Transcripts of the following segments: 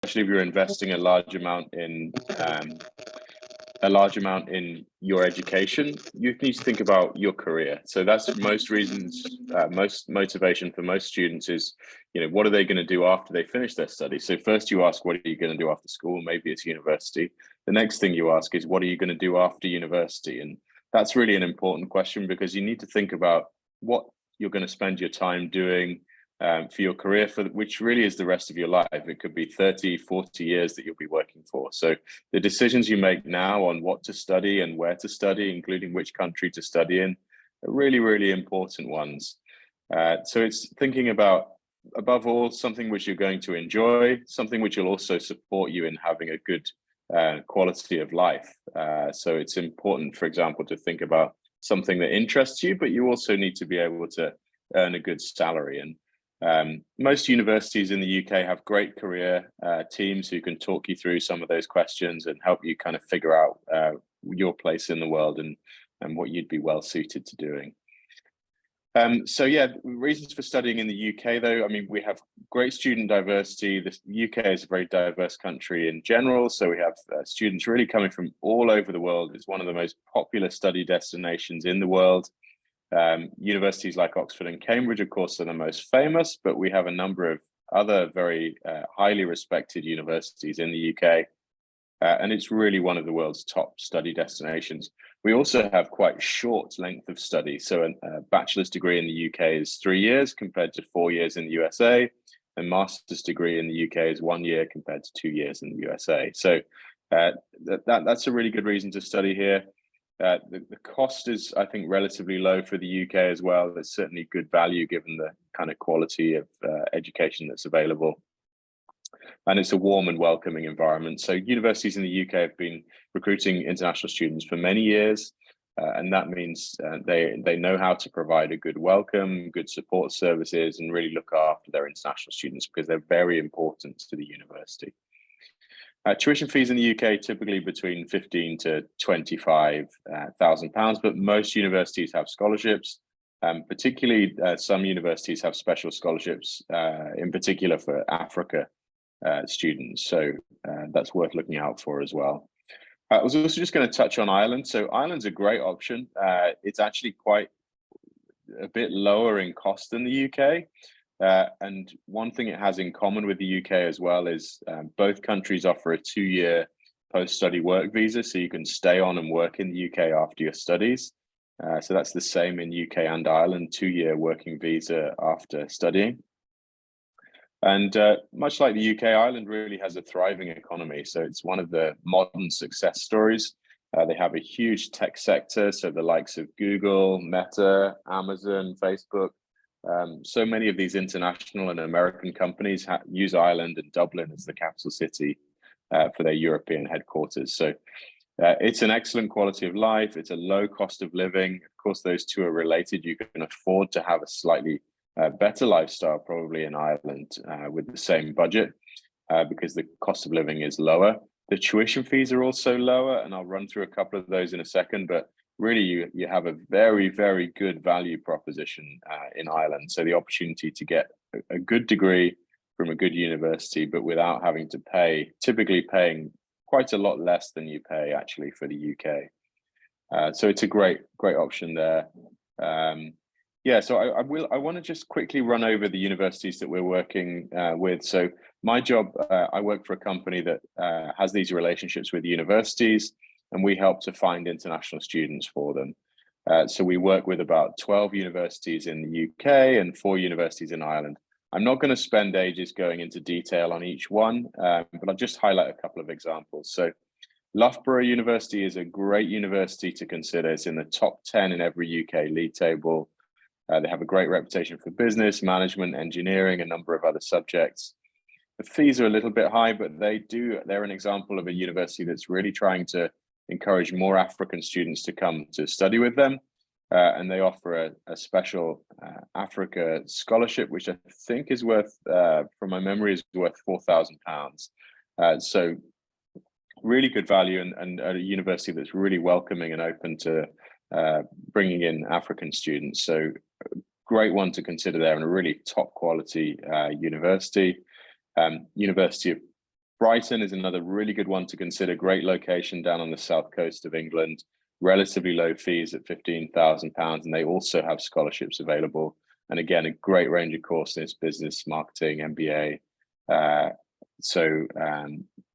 especially if you're investing a large amount in your education, you need to think about your career. So that's most reasons, most motivation for most students is, what are they going to do after they finish their studies? So first you ask, what are you going to do after school? Maybe it's university. The next thing you ask is, what are you going to do after university? And that's really an important question, because you need to think about what you're going to spend your time doing for your career, which really is the rest of your life. It could be 30, 40 years that you'll be working for. So the decisions you make now on what to study and where to study, including which country to study in, are really, really important ones. So it's thinking about, above all, something which you're going to enjoy, something which will also support you in having a good quality of life. So it's important, for example, to think about something that interests you, but you also need to be able to earn a good salary. And most universities in the UK have great career teams who can talk you through some of those questions and help you kind of figure out your place in the world and what you'd be well suited to doing. So yeah, reasons for studying in the UK, though, I mean, we have great student diversity. The UK is a very diverse country in general. So we have students really coming from all over the world. It's one of the most popular study destinations in the world. Universities like Oxford and Cambridge, of course, are the most famous, but we have a number of other very highly respected universities in the UK. And it's really one of the world's top study destinations. We also have quite short length of study. So a bachelor's degree in the UK is 3 years compared to 4 years in the USA. A master's degree in the UK is 1 year compared to 2 years in the USA. So that's a really good reason to study here. The cost is, I think, relatively low for the UK as well. There's certainly good value given the kind of quality of education that's available. And it's a warm and welcoming environment. So universities in the UK have been recruiting international students for many years. And that means they know how to provide a good welcome, good support services, and really look after their international students, because they're very important to the university. Tuition fees in the UK typically between £15,000 to £25,000, but most universities have scholarships. Particularly, some universities have special scholarships, in particular for Africa students. So that's worth looking out for as well. I was also just going to touch on Ireland. So Ireland's a great option. It's actually quite a bit lower in cost than the UK. And one thing it has in common with the UK as well is both countries offer a 2-year post-study work visa, so you can stay on and work in the UK after your studies. So that's the same in UK and Ireland, 2-year working visa after studying. And much like the UK, Ireland really has a thriving economy. So it's one of the modern success stories. They have a huge tech sector, so the likes of Google, Meta, Amazon, Facebook. So many of these international and American companies use Ireland and Dublin as the capital city for their European headquarters. So it's an excellent quality of life. It's a low cost of living. Of course, those two are related. You can afford to have a slightly better lifestyle probably in Ireland with the same budget because the cost of living is lower. The tuition fees are also lower, and I'll run through a couple of those in a second, but really you have a very, very good value proposition in Ireland. So the opportunity to get a good degree from a good university, but without having to pay, typically paying quite a lot less than you pay actually for the UK. So it's a great option there. Yeah, so I want to just quickly run over the universities that we're working with. So my job, I work for a company that has these relationships with universities, and we help to find international students for them. So we work with about 12 universities in the UK and 4 universities in Ireland. I'm not going to spend ages going into detail on each one, but I'll just highlight a couple of examples. So Loughborough University is a great university to consider. It's in the top 10 in every UK league table. They have a great reputation for business, management, engineering, a number of other subjects. The fees are a little bit high, but they're an example of a university that's really trying to encourage more African students to come to study with them. And they offer a special Africa scholarship, which I think is worth, from my memory, is worth £4,000. So really good value, and a university that's really welcoming and open to bringing in African students. So great one to consider there, and a really top quality university. University of Brighton is another really good one to consider. Great location down on the south coast of England, relatively low fees at £15,000, and they also have scholarships available. And again, a great range of courses, business, marketing, MBA. So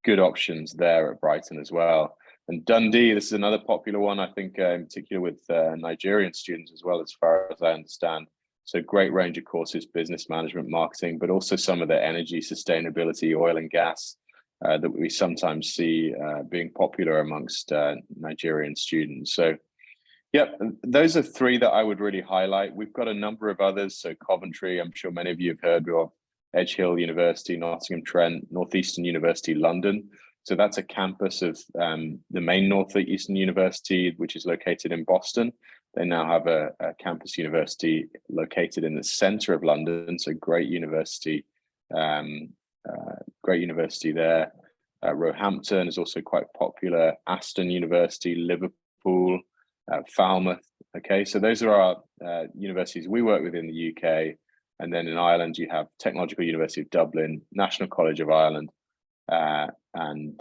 good options there at Brighton as well. And Dundee, this is another popular one, I think, in particular with Nigerian students as well, as far as I understand. So great range of courses, business management, marketing, but also some of the energy, sustainability, oil and gas that we sometimes see being popular amongst Nigerian students. So yeah, those are three that I would really highlight. We've got a number of others. So Coventry, I'm sure many of you have heard of, Edge Hill University, Nottingham Trent, Northeastern University, London. So that's a campus of the main Northeastern University, which is located in Boston. They now have a campus university located in the center of London. So great university there. Roehampton is also quite popular. Aston University, Liverpool, Falmouth. Okay, so those are our universities we work with in the UK. And then in Ireland, you have Technological University of Dublin, National College of Ireland, and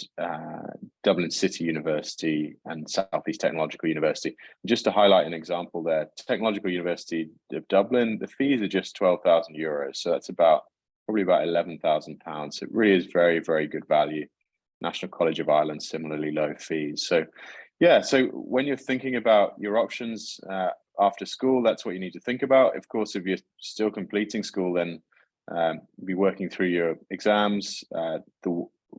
Dublin City University and Southeast Technological University. Just to highlight an example there, Technological University of Dublin, the fees are just €12,000. So that's probably about £11,000. So it really is very, very good value. National College of Ireland, similarly low fees. So yeah, so when you're thinking about your options after school, that's what you need to think about. Of course, if you're still completing school, then be working through your exams.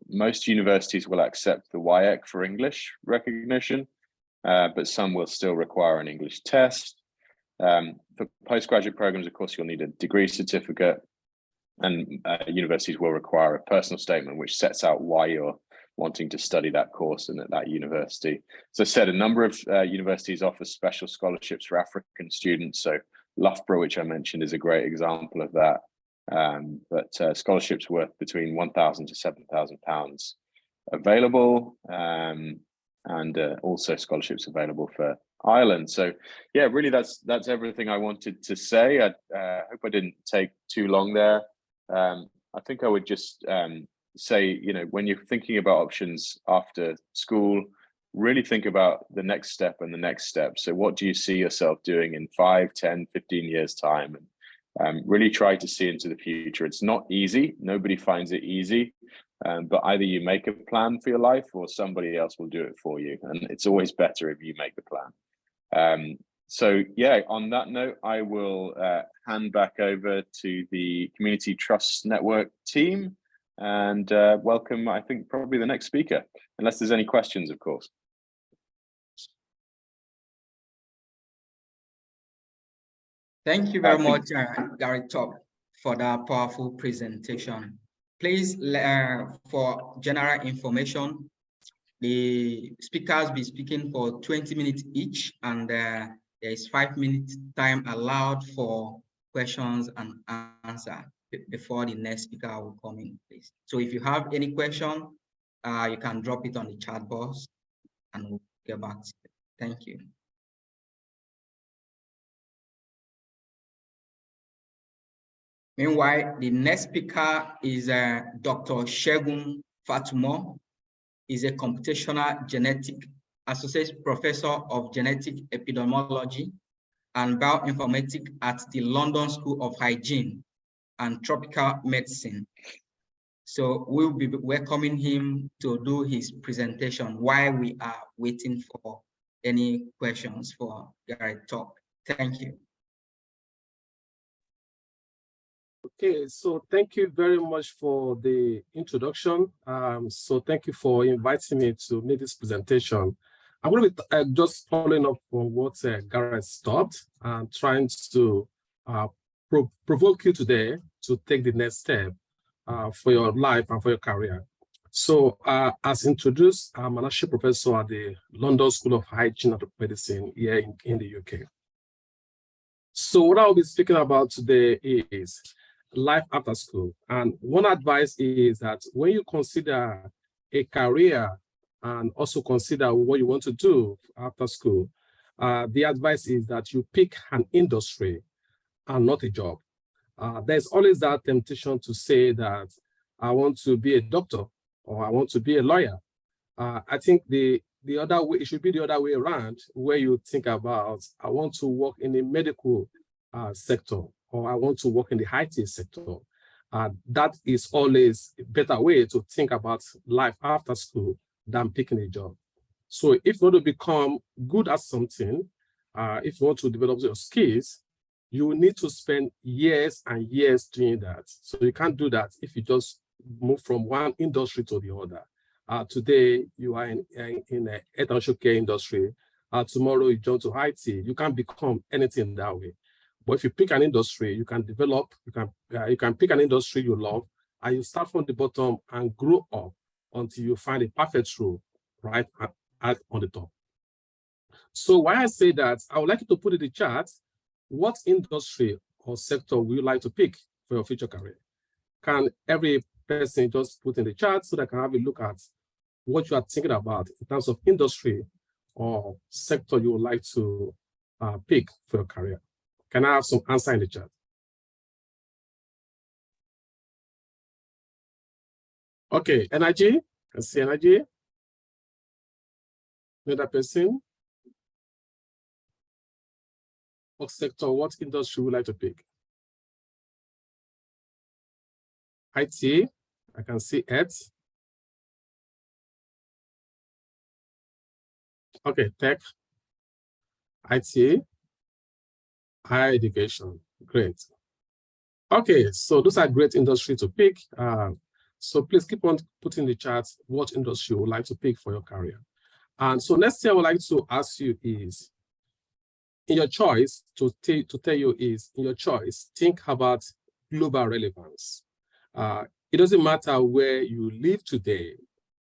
Most universities will accept the WIAC for English recognition, but some will still require an English test. For postgraduate programs, of course, you'll need a degree certificate, and universities will require a personal statement which sets out why you're wanting to study that course and at that university. As I said, a number of universities offer special scholarships for African students. So Loughborough, which I mentioned, is a great example of that. But scholarships worth between £1,000 to £7,000 available, and also scholarships available for Ireland. So yeah, really that's everything I wanted to say. I hope I didn't take too long there. I think I would just say, when you're thinking about options after school, really think about the next step and the next step. So what do you see yourself doing in 5, 10, 15 years time? And really try to see into the future. It's not easy. Nobody finds it easy, but either you make a plan for your life or somebody else will do it for you. And it's always better if you make the plan. So yeah, on that note, I will hand back over to the Community Trust Network team and welcome, I think, probably the next speaker, unless there's any questions, of course. Thank you very much, Gary Top, for that powerful presentation. Please, for general information, the speakers will be speaking for 20 minutes each, and there is 5 minutes time allowed for questions and answer before the next speaker will come in, please. So if you have any question, you can drop it on the chat box and we'll get back to you. Thank you. Meanwhile, the next speaker is Dr. Segun Fatumo. He's a computational genetic associate professor of genetic epidemiology and bioinformatics at the London School of Hygiene and Tropical Medicine. So we'll be welcoming him to do his presentation while we are waiting for any questions for Gary Top. Thank you. Okay, so thank you very much for the introduction. So thank you for inviting me to make this presentation. I'm going to be just following up on what Gareth stopped and trying to provoke you today to take the next step for your life and for your career. So as introduced, I'm an associate professor at the London School of Hygiene and Medicine here in the UK. So what I'll be speaking about today is life after school. And one advice is that when you consider a career and also consider what you want to do after school, the advice is that you pick an industry and not a job. There's always that temptation to say that I want to be a doctor or I want to be a lawyer. I think the other way, it should be the other way around, where you think about, I want to work in the medical sector, or I want to work in the IT sector. That is always a better way to think about life after school than picking a job. So if you want to become good at something, if you want to develop your skills, you need to spend years and years doing that. So you can't do that if you just move from one industry to the other. Today, you are in a health and social care industry. Tomorrow, you jump to IT. You can't become anything that way. But if you pick an industry, you can develop, you can pick an industry you love, and you start from the bottom and grow up until you find a perfect role right on the top. So why I say that, I would like you to put in the chat, what industry or sector would you like to pick for your future career? Can every person just put in the chat so that I can have a look at what you are thinking about in terms of industry or sector you would like to pick for your career? Can I have some answer in the chat? Okay, energy. I see energy. Another person. What sector, what industry would you like to pick? IT, I can see it. Okay, tech, IT, higher education, great. Okay, so those are great industry to pick. So please keep on putting in the chat what industry you would like to pick for your career. And so next thing I would like to ask you is, in your choice, in your choice, think about global relevance. It doesn't matter where you live today,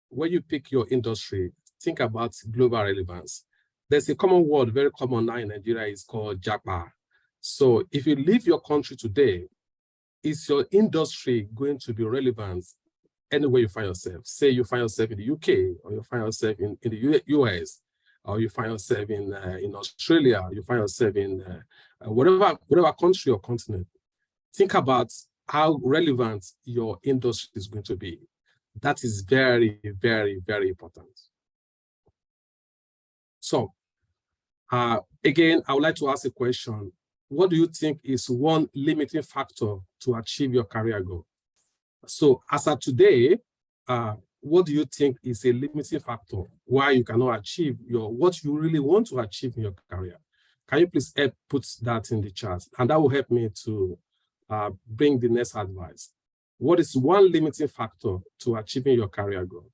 when you pick your industry, think about global relevance. There's a common word, very common now in Nigeria, is called JAPA. So if you leave your country today, is your industry going to be relevant anywhere you find yourself? Say you find yourself in the UK, or you find yourself in the US, or you find yourself in Australia, you find yourself in whatever country or continent. Think about how relevant your industry is going to be. That is very, very, very important. So, again, I would like to ask a question. What do you think is one limiting factor to achieve your career goal? So, as of today, what do you think is a limiting factor why you cannot achieve what you really want to achieve in your career? Can you please put that in the chat? And that will help me to bring the next advice. What is one limiting factor to achieving your career goal?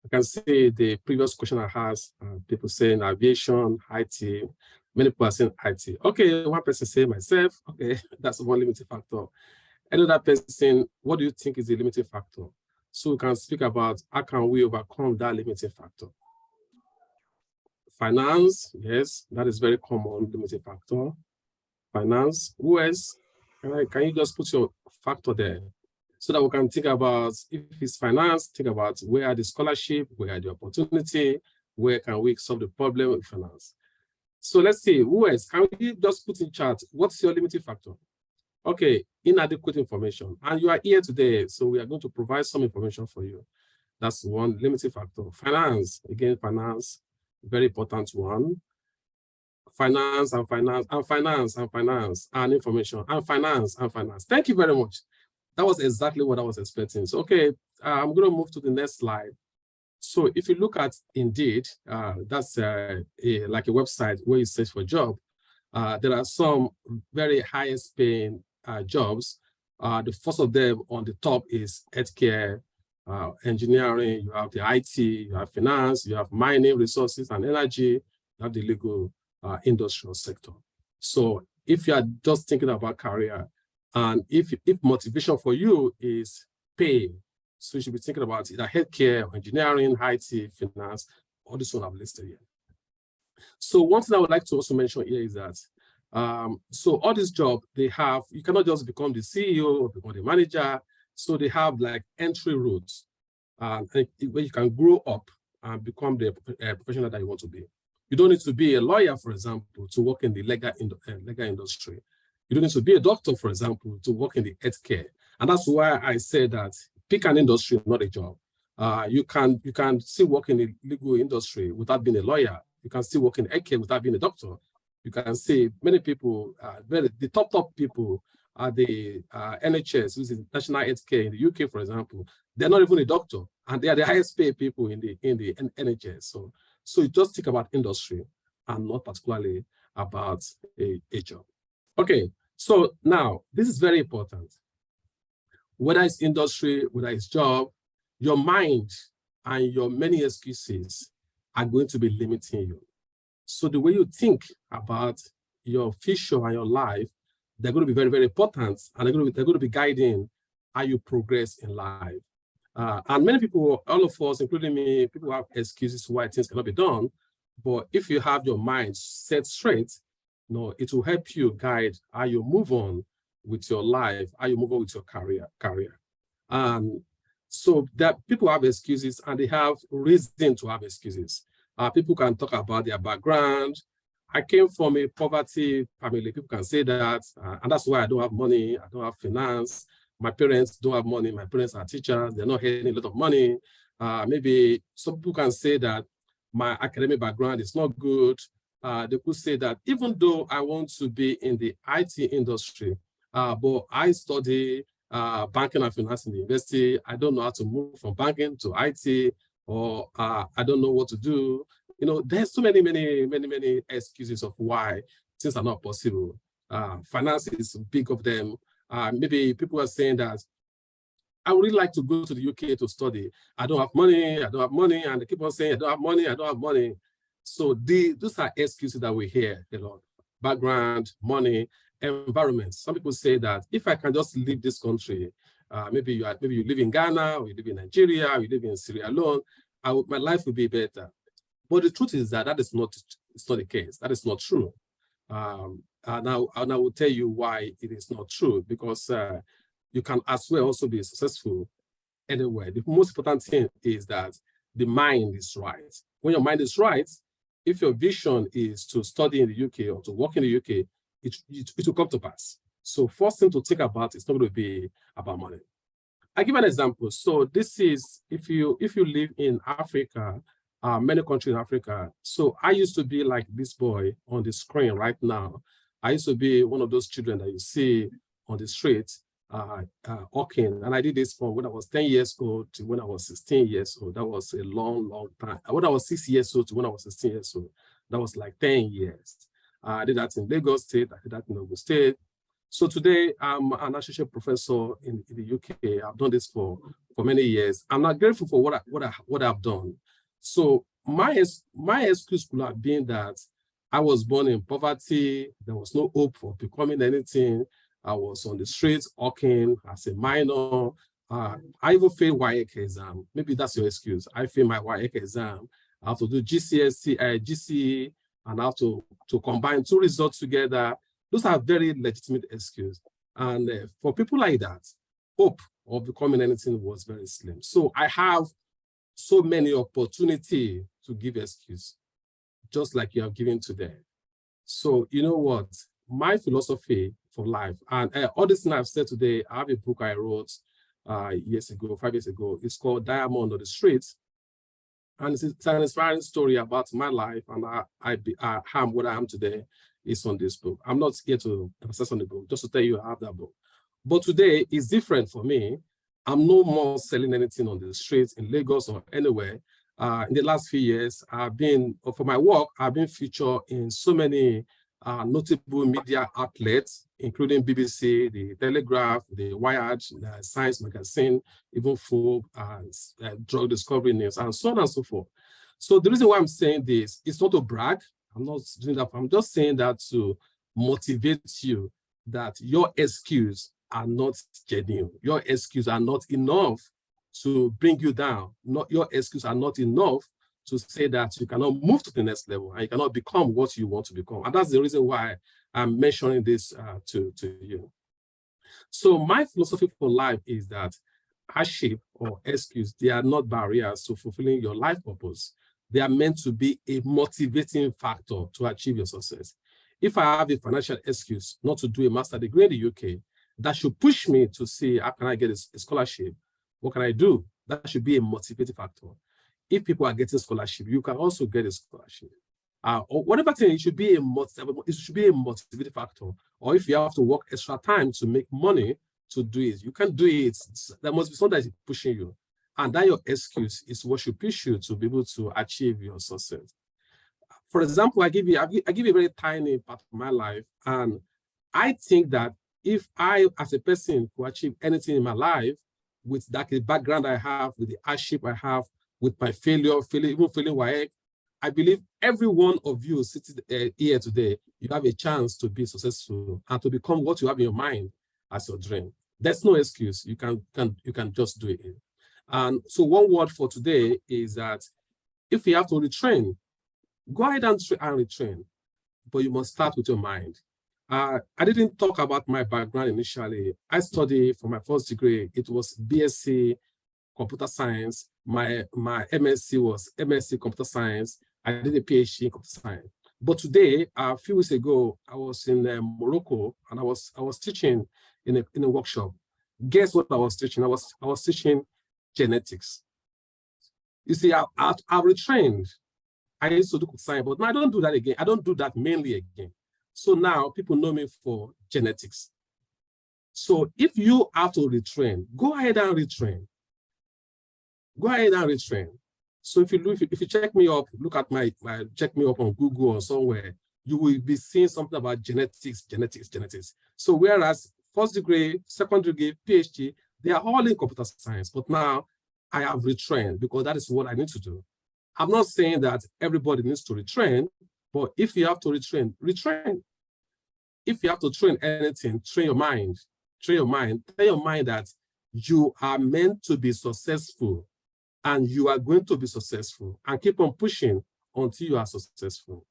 I can see the previous question I asked, people saying aviation, IT, many people are saying IT. Okay, one person saying myself, okay, that's one limiting factor. Another person, what do you think is the limiting factor? So we can speak about how can we overcome that limiting factor. Finance, yes, that is very common limiting factor. Finance, who else? Can you just put your factor there so that we can think about, if it's finance, think about where are the scholarship, where are the opportunity, where can we solve the problem with finance. So let's see, who else? Can we just put in chat, what's your limiting factor? Okay, inadequate information. And you are here today, so we are going to provide some information for you. That's one limiting factor. Finance, again, finance, very important one. Finance and finance and finance and finance and information and finance and finance. Thank you very much. That was exactly what I was expecting. So, okay, I'm going to move to the next slide. So if you look at Indeed, that's like a website where you search for a job. There are some very highest paying jobs. The first of them on the top is healthcare, engineering, you have the IT, you have finance, you have mining, resources and energy, you have the legal industrial sector. So if you are just thinking about career, and if motivation for you is pay, so you should be thinking about either healthcare, engineering, IT, finance, all this one I've listed here. So one thing I would like to also mention here is that, so all these jobs they have, you cannot just become the CEO or become the manager. So they have like entry routes where you can grow up and become the professional that you want to be. You don't need to be a lawyer, for example, to work in the legal industry. You don't need to be a doctor, for example, to work in the healthcare. And that's why I say that pick an industry, not a job. You can still work in the legal industry without being a lawyer. You can still work in healthcare without being a doctor. You can see many people, the top people are the NHS, which is National Healthcare in the UK, for example. They're not even a doctor, and they are the highest paid people in the NHS. So you just think about industry and not particularly about a job. Okay, so now this is very important. Whether it's industry, whether it's job, your mind and your many excuses are going to be limiting you. So the way you think about your future and your life, they're going to be very, very important, and they're going to be guiding how you progress in life. And many people, all of us, including me, people have excuses why things cannot be done. But if you have your mind set straight, it will help you guide how you move on with your life, how you move on with your career. So that people have excuses, and they have reason to have excuses. People can talk about their background. I came from a poverty family. People can say that, and that's why I don't have money. I don't have finance. My parents don't have money. My parents are teachers. They're not earning a lot of money. Maybe some people can say that my academic background is not good. They could say that even though I want to be in the IT industry, but I study banking and finance in the university, I don't know how to move from banking to IT, or I don't know what to do. There's so many excuses of why things are not possible. Finance is big of them. Maybe people are saying that I would really like to go to the UK to study. I don't have money, and they keep on saying, I don't have money. So those are excuses that we hear a lot. Background, money, environment. Some people say that if I can just leave this country, maybe you live in Ghana, or you live in Nigeria, or you live in Sierra Leone, my life will be better. But the truth is that is not the case. That is not true. And I will tell you why it is not true, because you can as well also be successful anywhere. The most important thing is that the mind is right. When your mind is right, if your vision is to study in the UK or to work in the UK, it will come to pass. So first thing to think about is not going to be about money. I give an example. So this is if you live in Africa, many countries in Africa. So I used to be like this boy on the screen right now. I used to be one of those children that you see on the street walking. And I did this from when I was 10 years old to when I was 16 years old. That was a long, long time. When I was 6 years old to when I was 16 years old, that was like 10 years. I did that in Lagos State. I did that in Ogun State. So today I'm an associate professor in the UK. I've done this for many years. I'm not grateful for what I've done. So my excuse could have been that I was born in poverty. There was no hope for becoming anything. I was on the streets walking as a minor. I even failed WAEC exam. Maybe that's your excuse. I failed my WAEC exam. I have to do GCE, and I have to combine two results together. Those are very legitimate excuses. And for people like that, hope of becoming anything was very slim. So I have so many opportunities to give excuse, just like you have given today. So you know what? My philosophy for life, and all this thing I've said today, I have a book I wrote 5 years ago. It's called Diamond on the Streets. And it's an inspiring story about my life, and I am what I am today is on this book. I'm not here to emphasize on the book, just to tell you I have that book. But today is different for me. I'm no more selling anything on the streets in Lagos or anywhere. In the last few years, for my work, I've been featured in so many notable media outlets, including BBC, the Telegraph, the Wired, the Science Magazine, even Forbes, Drug Discovery News, and so on and so forth. So the reason why I'm saying this is not to brag. I'm not doing that. I'm just saying that to motivate you that your excuses are not genuine. Your excuses are not enough to bring you down. Your excuses are not enough to say that you cannot move to the next level and you cannot become what you want to become. And that's the reason why I'm mentioning this to you. So my philosophy for life is that hardship or excuse, they are not barriers to fulfilling your life purpose. They are meant to be a motivating factor to achieve your success. If I have a financial excuse not to do a master's degree in the UK, that should push me to see how can I get a scholarship. What can I do? That should be a motivating factor. If people are getting scholarship, you can also get a scholarship. Or whatever thing, it should be a motivating factor. Or if you have to work extra time to make money to do it, you can do it. There must be something that is pushing you. And that your excuse is what should push you to be able to achieve your success. For example, I give you a very tiny part of my life. And I think that if I, as a person, could achieve anything in my life with that background I have, with the hardship I have, with my failure, even failing WAEC, I believe every one of you sitting here today, you have a chance to be successful and to become what you have in your mind as your dream. There's no excuse. You can just do it. And so one word for today is that if you have to retrain, go ahead and retrain, but you must start with your mind. I didn't talk about my background initially. I studied for my first degree. It was BSc Computer Science. My MSc was MSc Computer Science. I did a PhD in Computer Science. But today, a few weeks ago, I was in Morocco, and I was teaching in a workshop. Guess what I was teaching? I was teaching genetics. You see, I've retrained. I used to do science, but now I don't do that again. I don't do that mainly again. So now people know me for genetics. So if you have to retrain, go ahead and retrain. Go ahead and retrain. So if you check me up, look at check me up on Google or somewhere, you will be seeing something about genetics. So whereas first degree, second degree, PhD, they are all in computer science, but now I have retrained because that is what I need to do. I'm not saying that everybody needs to retrain, but if you have to retrain, retrain. If you have to train anything, train your mind. Train your mind. Tell your mind that you are meant to be successful and you are going to be successful, and keep on pushing until you are successful.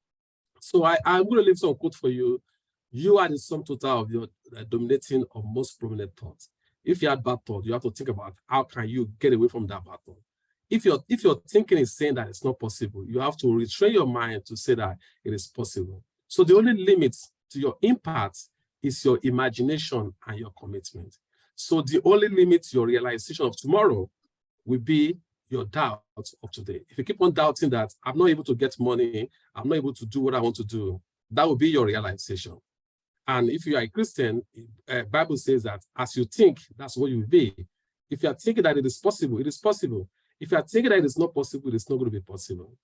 So I'm going to leave some quote for you. You are the sum total of your dominating or most prominent thoughts. If you had bad thoughts, you have to think about how can you get away from that bad thought. If your thinking is saying that it's not possible, you have to retrain your mind to say that it is possible. So the only limit to your impact is your imagination and your commitment. So the only limit to your realization of tomorrow will be your doubt of today. If you keep on doubting that I'm not able to get money, I'm not able to do what I want to do, that will be your realization. And if you are a Christian, Bible says that as you think, that's what you will be. If you are thinking that it is possible, it is possible. If you are thinking that it is not possible, it is not going to be possible.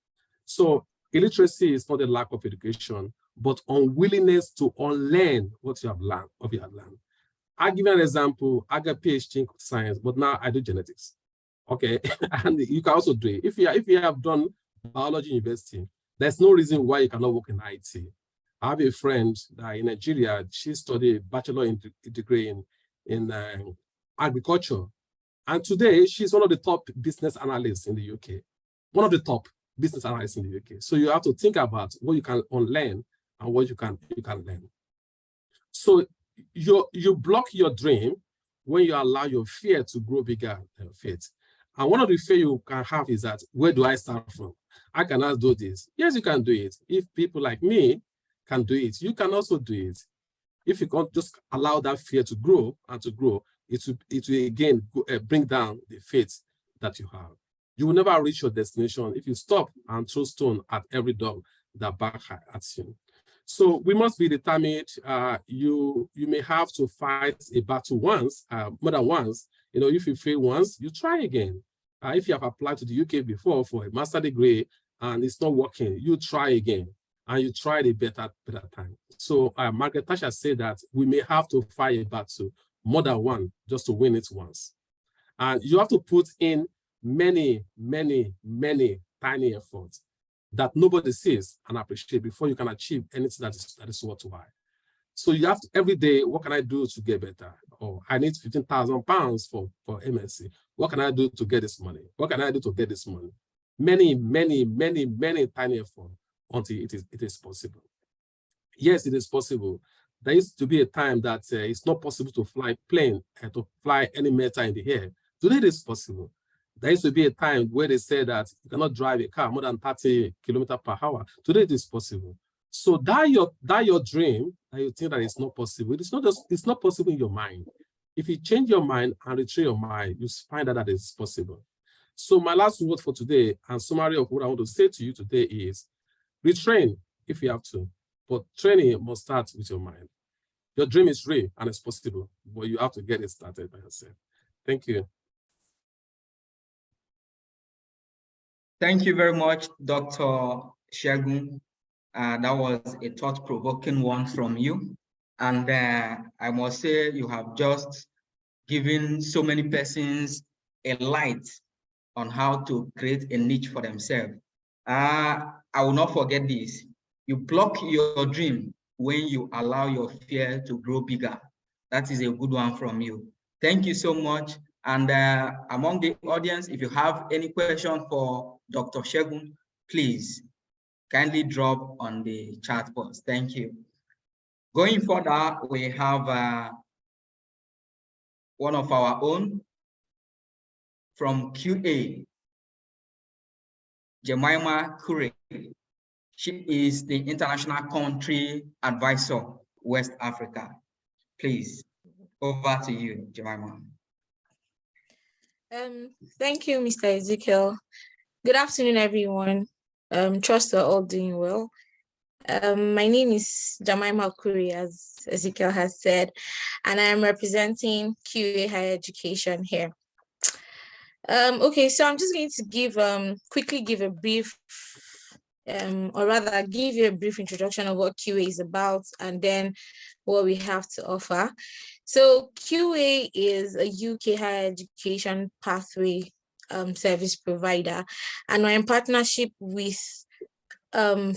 So illiteracy is not a lack of education, but unwillingness to unlearn what you have learned. I'll give you an example. I got PhD in science, but now I do genetics. Okay, and you can also do it. If you have done biology university, there's no reason why you cannot work in IT. I have a friend in Nigeria. She studied a bachelor degree in agriculture. And today, she's one of the top business analysts in the UK. One of the top business analysts in the UK. So you have to think about what you can unlearn and what you can learn. So you block your dream when you allow your fear to grow bigger than faith. And one of the fear you can have is that, where do I start from? I cannot do this. Yes, you can do it. If people like me can do it, you can also do it. If you can't just allow that fear to grow and to grow, it will again bring down the faith that you have. You will never reach your destination if you stop and throw stone at every dog that barks at you. So we must be determined. You may have to fight a battle once, more than once. You know, if you fail once, you try again. If you have applied to the UK before for a master's degree and it's not working, you try again, and you try a better time. So Margaret Thatcher said that we may have to fight a battle more than one just to win it once. And you have to put in many tiny efforts that nobody sees and appreciate before you can achieve anything that is worthwhile. So you have to, every day, what can I do to get better? Oh, I need 15,000 pounds for MSc. What can I do to get this money? What can I do to get this money? Many tiny efforts until it is possible. Yes, it is possible. There used to be a time that it's not possible to fly plane and to fly any metal in the air. Today it is possible. There used to be a time where they said that you cannot drive a car more than 30 kilometers per hour. Today it is possible. So that your dream that you think that it's not possible, it's not possible in your mind. If you change your mind and retrain your mind, you find out that it's possible. So my last word for today and summary of what I want to say to you today is retrain if you have to, but training must start with your mind. Your dream is real and it's possible, but you have to get it started by yourself. Thank you. Thank you very much, Dr. Segun. That was a thought-provoking one from you. And I must say you have just given so many persons a light on how to create a niche for themselves. I will not forget this. You block your dream when you allow your fear to grow bigger. That is a good one from you. Thank you so much. And among the audience, if you have any question for Dr. Segun, please kindly drop on the chat box. Thank you. Going further, we have one of our own from QA, Jemima Kure. She is the International Country Advisor, West Africa. Please, over to you, Jemima. Thank you, Mr. Ezekiel. Good afternoon, everyone. Trust we're all doing well. My name is Jemima Kure, as Ezekiel has said, and I'm representing QA Higher Education here. Okay, so I'm just going to quickly give a brief, or rather give you a brief introduction of what QA is about and then what we have to offer. So QA is a UK higher education pathway service provider, and we're in partnership with 7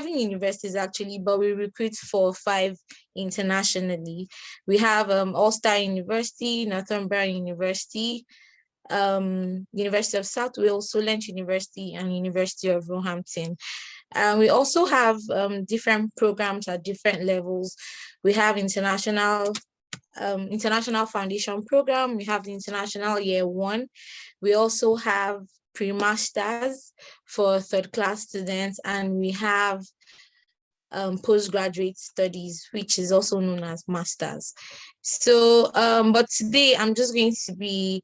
universities actually, but we recruit for 5 internationally. We have Ulster University, Northumberland University, University of South Wales, Solent University, and University of Roehampton. We also have different programs at different levels. We have international foundation program. We have the international year 1. We also have pre-masters for 3rd class students, and we have postgraduate studies, which is also known as masters. So, but today I'm just going to be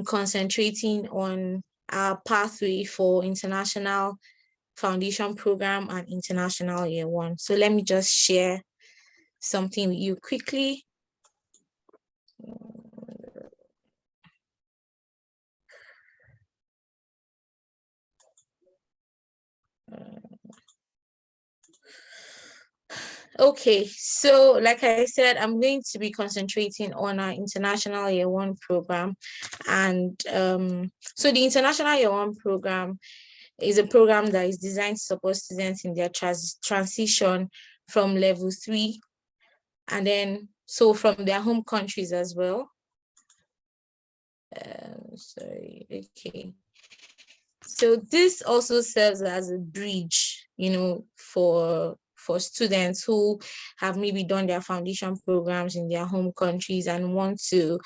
concentrating on our pathway for international foundation program and international year 1. So let me just share something with you quickly. Okay, so like I said, I'm going to be concentrating on our international year 1 program. And so the international year 1 program is a program that is designed to support students in their transition from level 3, and then so from their home countries as well. Okay. So this also serves as a bridge, for students who have maybe done their foundation programs in their home countries and want to,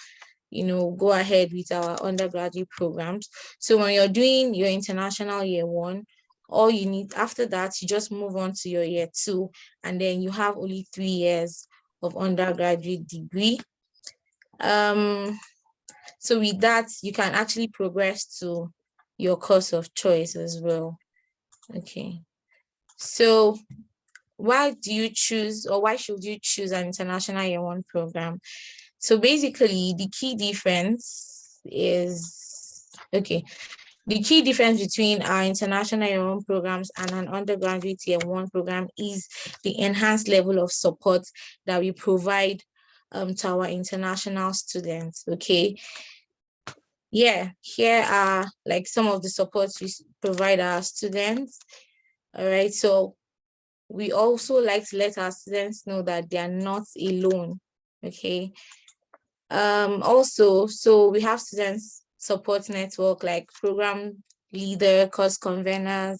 go ahead with our undergraduate programs. So when you're doing your international year 1, all you need after that, you just move on to your year 2, and then you have only 3 years of undergraduate degree. So with that, you can actually progress to your course of choice as well. Okay. So why should you choose an international year 1 program? So basically the key difference between our international year 1 programs and an undergraduate year 1 program is the enhanced level of support that we provide to our international students. Okay. Yeah, here are like some of the supports we provide our students. All right, so we also like to let our students know that they are not alone. Okay. Also, so we have students support network like program leader, course conveners,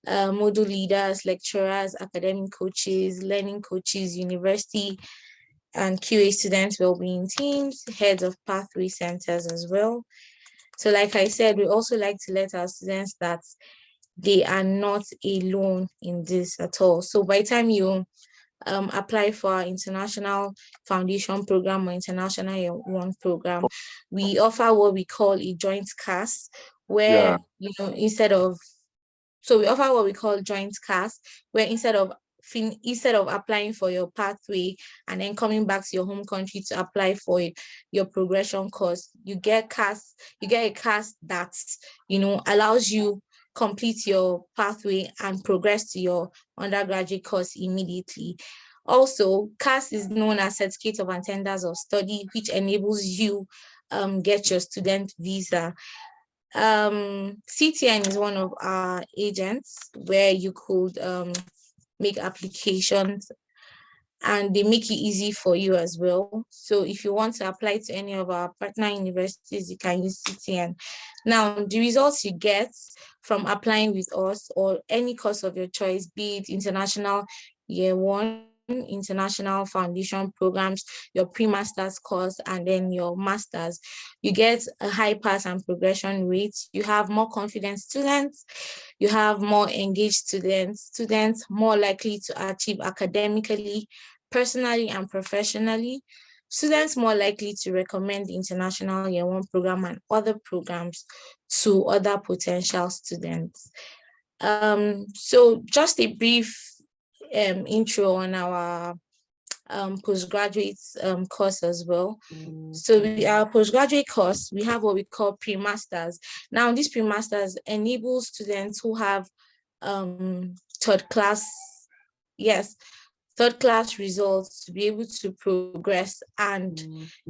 module leaders, lecturers, academic coaches, learning coaches, university and QA students wellbeing teams, heads of pathway centers as well. So like I said, we also like to let our students that they are not alone in this at all. So by the time you apply for our International Foundation Program or International Year 1 program, we offer what we call a joint CAS, where, you know, we offer what we call joint CAS, where instead of applying for your pathway and then coming back to your home country to apply for your progression course, you get a CAS that, you know, allows you complete your pathway and progress to your undergraduate course immediately. Also, CAS is known as Certificate of Attendance of Study, which enables you get your student visa. CTN is one of our agents where you could make applications, and they make it easy for you as well. So if you want to apply to any of our partner universities, you can use CTN. Now, the results you get from applying with us or any course of your choice, be it International Year 1, International Foundation programs, your pre-master's course, and then your master's, you get a high pass and progression rate. You have more confident students, you have more engaged students more likely to achieve academically, personally, and professionally, students more likely to recommend the International Year 1 program and other programs to other potential students. So just a brief intro on our postgraduate course as well. So our postgraduate course, we have what we call pre-masters. Now, this pre-masters enables students who have third class results to be able to progress and,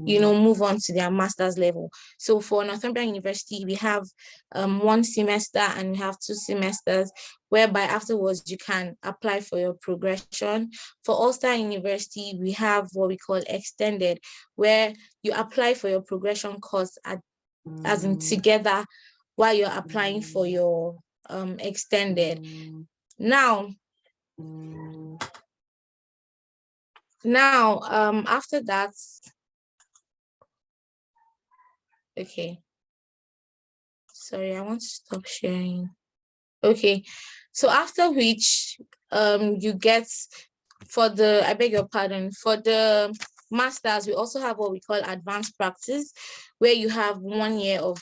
you know, move on to their master's level. So for Northumberland University, we have 1 semester and we have 2 semesters, whereby afterwards you can apply for your progression. For Ulster University, we have what we call extended, where you apply for your progression course as in together while you're applying for your extended. Now, after that, okay, sorry, I want to stop sharing. Okay, so after which you get, for the masters, we also have what we call advanced practice, where you have 1 year of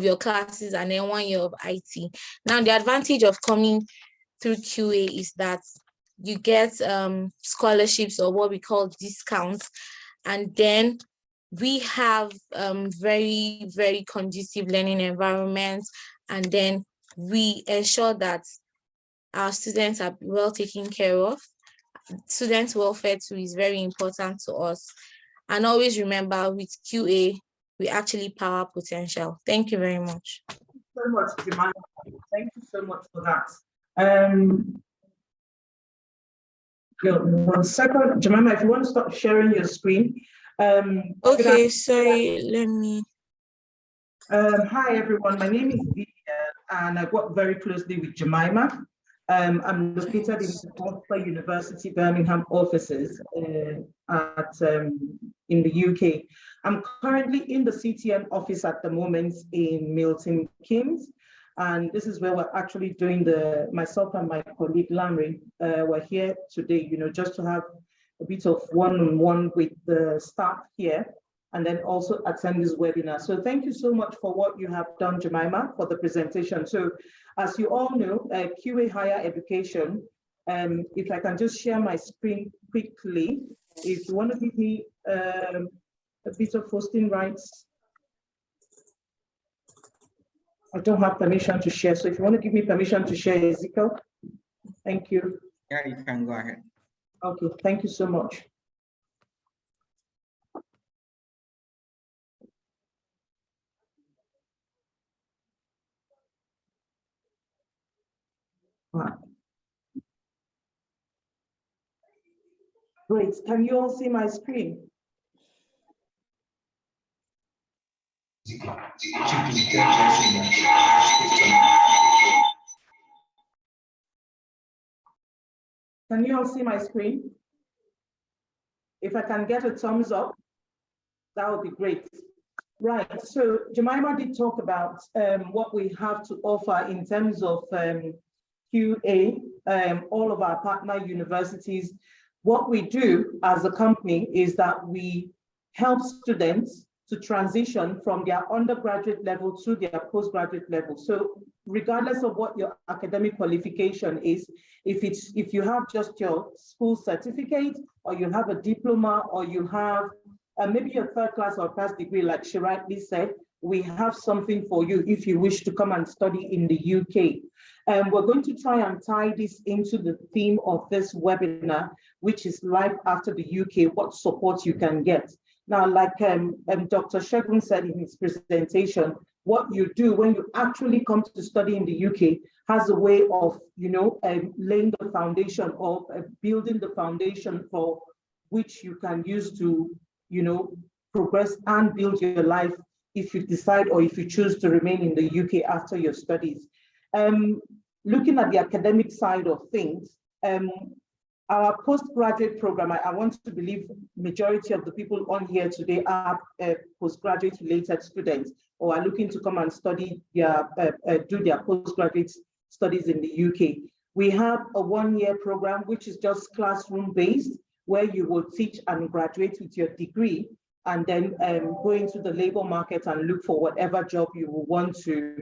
your classes and then 1 year of IT. Now, the advantage of coming through QA is that you get scholarships or what we call discounts, and then we have very, very conducive learning environments, and then we ensure that our students are well taken care of. Student welfare too is very important to us. And always remember, with QA, we actually power potential. Thank you very much. Thank you so much, Jemima. Thank you so much for that. 1 second, Jemima, if you want to stop sharing your screen. Okay, sorry, let me. Hi, everyone. My name is Vivian, and I work very closely with Jemima. I'm located in the Ulster University Birmingham offices in the UK. I'm currently in the CTN office at the moment in Milton Keynes. And this is where we're actually doing myself and my colleague Larry, we're here today, you know, just to have a bit of one-on-one with the staff here, and then also attend this webinar. So thank you so much for what you have done, Jemima, for the presentation. So as you all know, QA Higher Education, if I can just share my screen quickly, if you want to give me a bit of hosting rights. I don't have permission to share, so if you want to give me permission to share, Ezekiel, thank you. Yeah, you can go ahead. Okay, thank you so much. Right. Great, can you all see my screen? Can you all see my screen? If I can get a thumbs up, that would be great. Right, so Jemima did talk about what we have to offer in terms of QA, all of our partner universities, what we do as a company is that we help students to transition from their undergraduate level to their postgraduate level. So regardless of what your academic qualification is, if you have just your school certificate, or you have a diploma, or you have maybe your third class or first degree, like she rightly said, we have something for you if you wish to come and study in the UK. We're going to try and tie this into the theme of this webinar, which is Life After the UK, what support you can get. Now, like Dr. Segun said in his presentation, what you do when you actually come to study in the UK has a way of, laying the foundation, or building the foundation for which you can use to, progress and build your life if you decide, or if you choose to remain in the UK after your studies. Looking at the academic side of things, our postgraduate program, I want to believe majority of the people on here today are postgraduate related students, or are looking to come and study do their postgraduate studies in the UK. We have a one-year program, which is just classroom based, where you will teach and graduate with your degree, and then go into the labor market and look for whatever job you will want to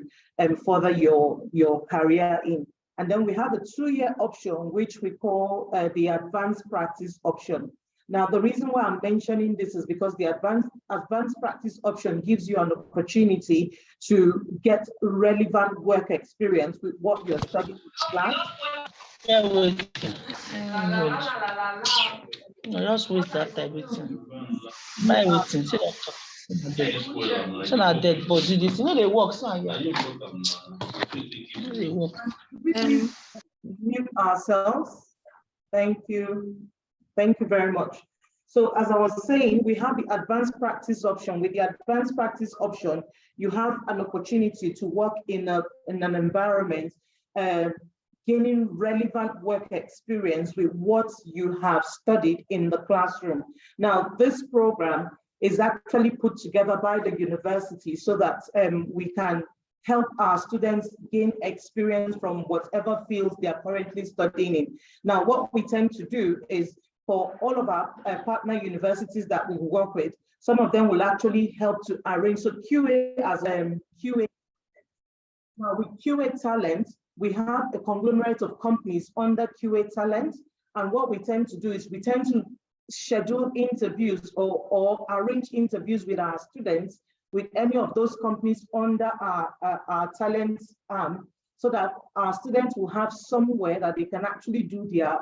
further your career in. And then we have a 2-year option, which we call the advanced practice option. Now, the reason why I'm mentioning this is because the advanced practice option gives you an opportunity to get relevant work experience with what you're studying in class. Yeah, wait. No, just wait that everything. By waiting, see that. So now dead body. This, they work. So yeah. They work. Mute ourselves. Thank you. Thank you very much. So as I was saying, we have the advanced practice option. With the advanced practice option, you have an opportunity to work in an environment, gaining relevant work experience with what you have studied in the classroom. Now, this program is actually put together by the university so that we can help our students gain experience from whatever fields they are currently studying in. Now, what we tend to do is, for all of our partner universities that we work with, some of them will actually help to arrange. So QA as QA. Now, with QA Talent, we have a conglomerate of companies under QA Talent. And what we tend to do is we tend to schedule interviews or arrange interviews with our students with any of those companies under our talent arm, so that our students will have somewhere that they can actually do their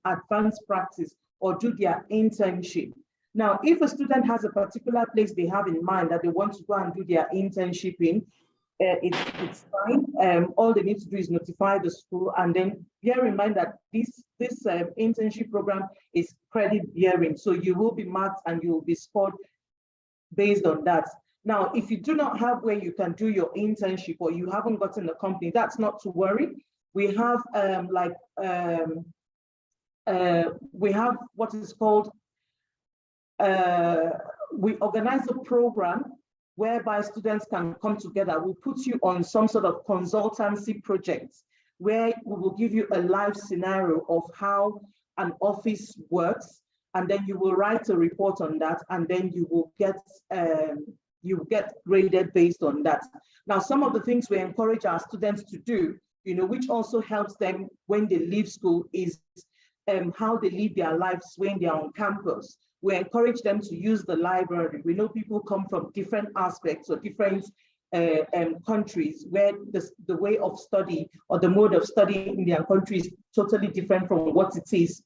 advanced practice or do their internship. Now, if a student has a particular place they have in mind that they want to go and do their internship in, it's fine. All they need to do is notify the school, and then bear in mind that this internship program is credit bearing. So you will be marked and you will be scored based on that. Now, if you do not have where you can do your internship, or you haven't gotten a company, that's not to worry. We have we have what is called, we organize a program whereby students can come together. We'll put you on some sort of consultancy projects where we will give you a live scenario of how an office works, and then you will write a report on that, and then you will get graded based on that. Now, some of the things we encourage our students to do, which also helps them when they leave school, is how they live their lives when they're on campus. We encourage them to use the library. We know people come from different aspects or different countries where the way of study or the mode of study in their country is totally different from what it is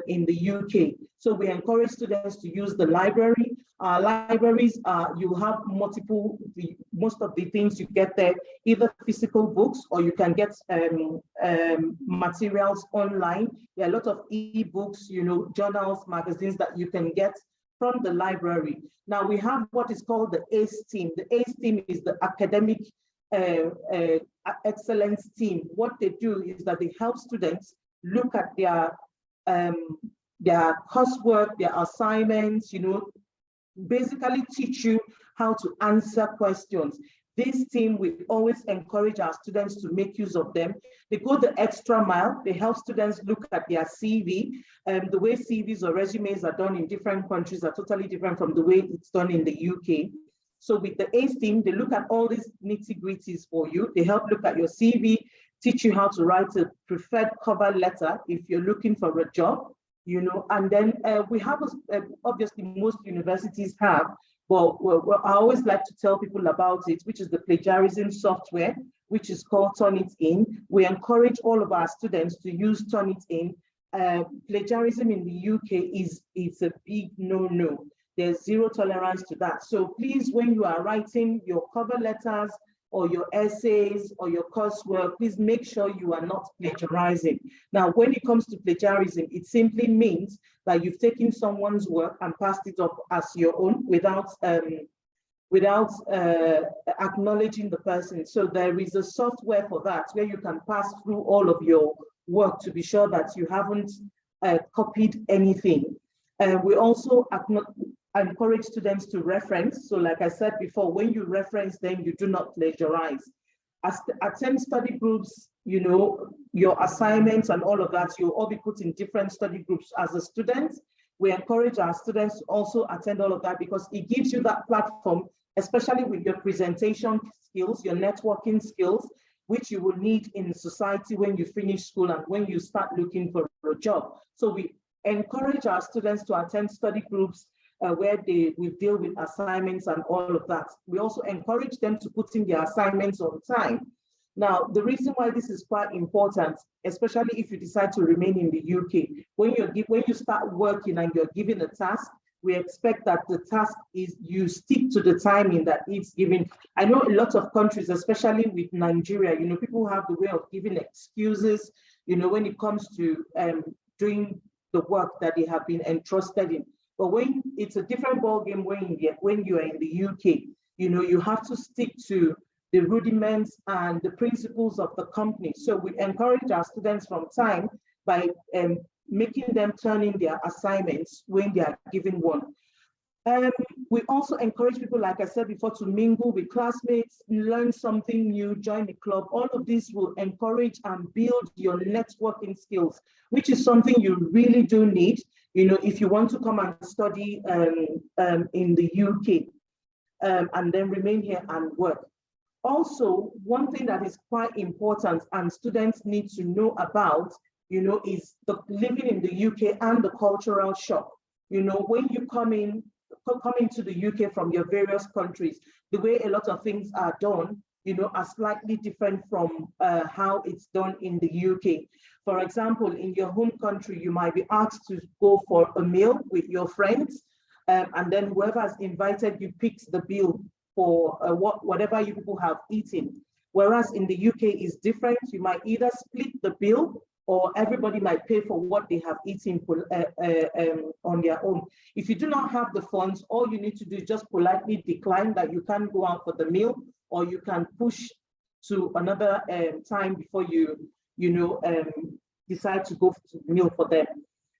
in the UK. So we encourage students to use the library. Libraries, you have most of the things you get there, either physical books, or you can get materials online. There are a lot of e-books, journals, magazines that you can get from the library. Now we have what is called the ACE team. The ACE team is the academic excellence team. What they do is that they help students look at their coursework, their assignments, basically teach you how to answer questions. This team, we always encourage our students to make use of them. They go the extra mile. They help students look at their CV. The way CVs or resumes are done in different countries are totally different from the way it's done in the UK. So with the ACE team, they look at all these nitty-gritties for you. They help look at your CV, teach you how to write a preferred cover letter if you're looking for a job, you know, and then we have, obviously most universities have, but I always like to tell people about it, which is the plagiarism software, which is called Turnitin. We encourage all of our students to use Turnitin. Plagiarism in the UK is a big no-no. There's zero tolerance to that. So please, when you are writing your cover letters or your essays or your coursework, please make sure you are not plagiarizing. Now, when it comes to plagiarism, it simply means that you've taken someone's work and passed it off as your own without acknowledging the person. So there is a software for that where you can pass through all of your work to be sure that you haven't copied anything. We also encourage students to reference. So like I said before, when you reference them, you do not plagiarize. Attend study groups, you know, your assignments and all of that, you'll all be put in different study groups as a student. We encourage our students to also attend all of that because it gives you that platform, especially with your presentation skills, your networking skills, which you will need in society when you finish school and when you start looking for a job. So we encourage our students to attend study groups where we deal with assignments and all of that. We also encourage them to put in their assignments on time. Now, the reason why this is quite important, especially if you decide to remain in the UK, when you start working and you're given a task, we expect that the task is you stick to the timing that it's given. I know a lot of countries, especially with Nigeria, you know, people have the way of giving excuses, you know, when it comes to doing the work that they have been entrusted in. But when it's a different ballgame when you are in the UK, you know, you have to stick to the rudiments and the principles of the company. So we encourage our students from time by making them turn in their assignments when they are given one. We also encourage people, like I said before, to mingle with classmates, learn something new, join the club. All of this will encourage and build your networking skills, which is something you really do need, you know, if you want to come and study in the UK and then remain here and work. Also, one thing that is quite important and students need to know about, you know, is the living in the UK and the cultural shock. You know, when you coming to the UK from your various countries, the way a lot of things are done, you know, are slightly different from how it's done in the UK. For example, in your home country, you might be asked to go for a meal with your friends, and then whoever has invited you picks the bill for whatever you people have eaten. Whereas in the UK is different. You might either split the bill or everybody might pay for what they have eaten on their own. If you do not have the funds, all you need to do is just politely decline that you can't go out for the meal, or you can push to another time before you decide to go to the meal for them.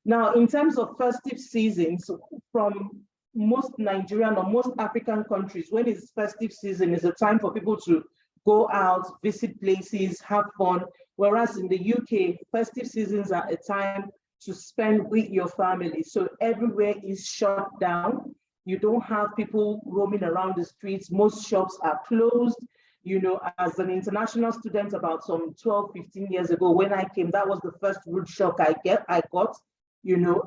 Now, in terms of festive seasons, from most Nigerian or most African countries, when it's festive season, is a time for people to go out, visit places, have fun. Whereas in the UK, festive seasons are a time to spend with your family. So everywhere is shut down. You don't have people roaming around the streets. Most shops are closed. You know, as an international student about some 12, 15 years ago, when I came, that was the first rude shock I got. You know,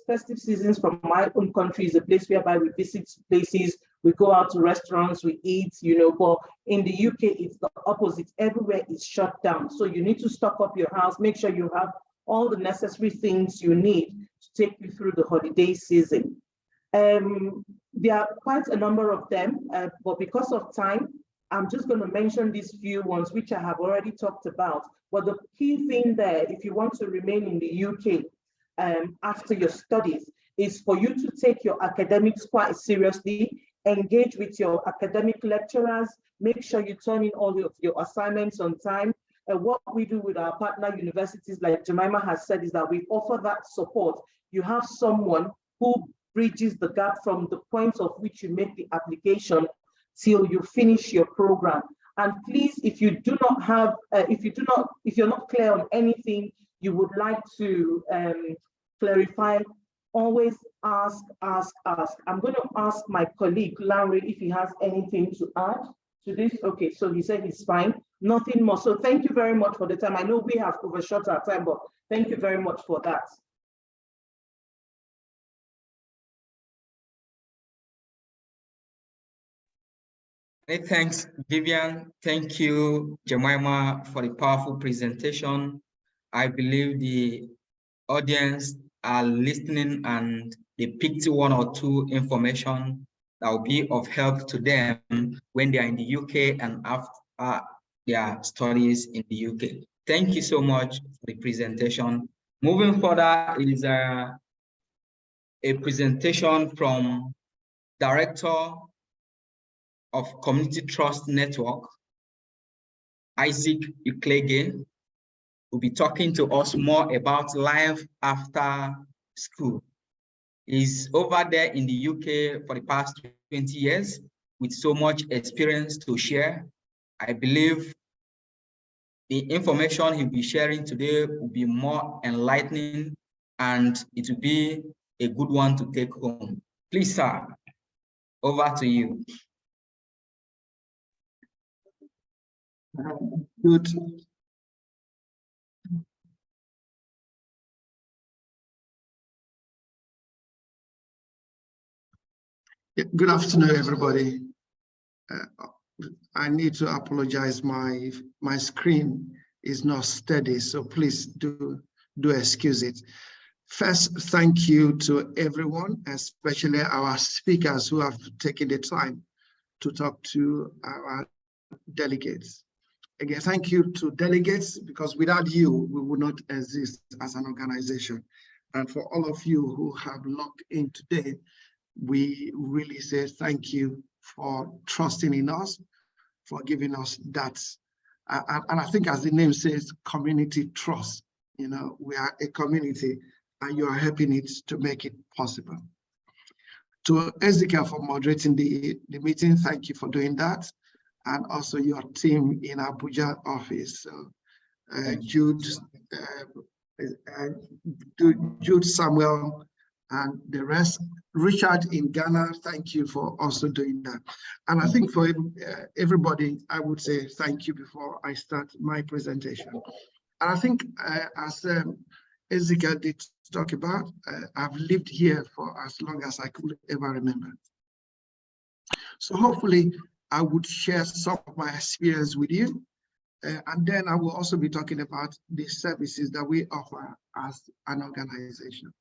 festive seasons from my own country is a place whereby we visit places, we go out to restaurants, we eat, you know, but in the UK, it's the opposite. Everywhere is shut down. So you need to stock up your house, make sure you have all the necessary things you need to take you through the holiday season. There are quite a number of them, but because of time, I'm just going to mention these few ones, which I have already talked about. But the key thing there, if you want to remain in the UK after your studies, is for you to take your academics quite seriously, engage with your academic lecturers, make sure you turn in all of your assignments on time. What we do with our partner universities, like Jemima has said, is that we offer that support. You have someone who bridges the gap from the point of which you make the application till you finish your program. And please, if you do not have, if you're not clear on anything you would like to clarify, always ask. I'm going to ask my colleague Larry if he has anything to add to this. Okay, so he said he's fine, nothing more. So thank you very much for the time. I know we have overshot our time, but thank you very much for that. Hey, thanks, Vivian. Thank you, Jemima, for the powerful presentation. I believe the audience are listening and they picked one or two information that will be of help to them when they are in the UK and after their studies in the UK. Thank you so much for the presentation. Moving further is a presentation from Director of Community Trust Network, Isaac Uklege, will be talking to us more about life after school. He's over there in the UK for the past 20 years with so much experience to share. I believe the information he'll be sharing today will be more enlightening and it will be a good one to take home. Please, sir, over to you. Good. Good afternoon, everybody. I need to apologize. My screen is not steady, so please do excuse it. First, thank you to everyone, especially our speakers who have taken the time to talk to our delegates. Again, thank you to delegates, because without you, we would not exist as an organization. And for all of you who have logged in today, we really say thank you for trusting in us, for giving us that. And I think, as the name says, community trust. You know, we are a community and you are helping it to make it possible. To Ezekiel for moderating the meeting, thank you for doing that. And also your team in Abuja office, Jude, Samuel, and the rest. Richard in Ghana, thank you for also doing that. And I think for everybody, I would say thank you before I start my presentation. And I think as Ezekiel did talk about, I've lived here for as long as I could ever remember. So hopefully I would share some of my experience with you. And then I will also be talking about the services that we offer as an organization.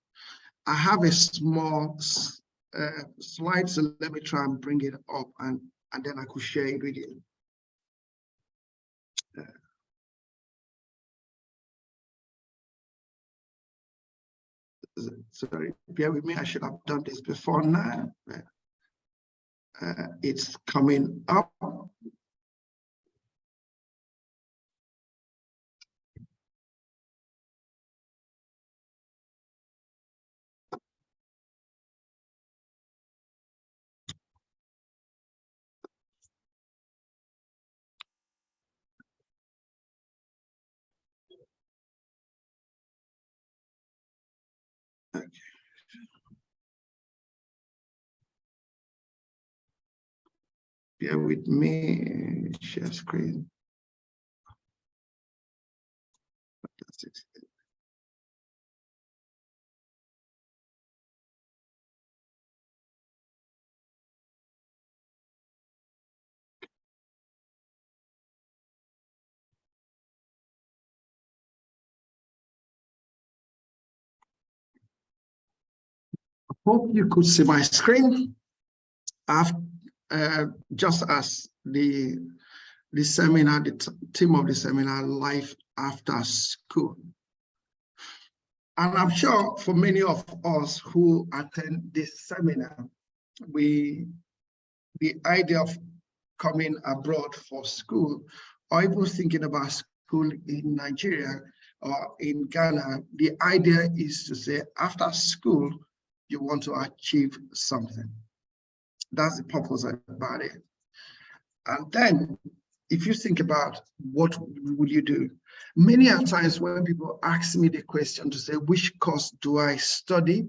I have a small slide, so let me try and bring it up and then I could share it with you. Sorry, bear with me, I should have done this before now. It's coming up. Okay. Bear with me, share screen. Hope you could see my screen. I've just as the seminar, the theme of the seminar, life after school. And I'm sure for many of us who attend this seminar, the idea of coming abroad for school, or even thinking about school in Nigeria or in Ghana, the idea is to say, after school, you want to achieve something. That's the purpose about it. And then if you think about what will you do, many a times when people ask me the question to say, which course do I study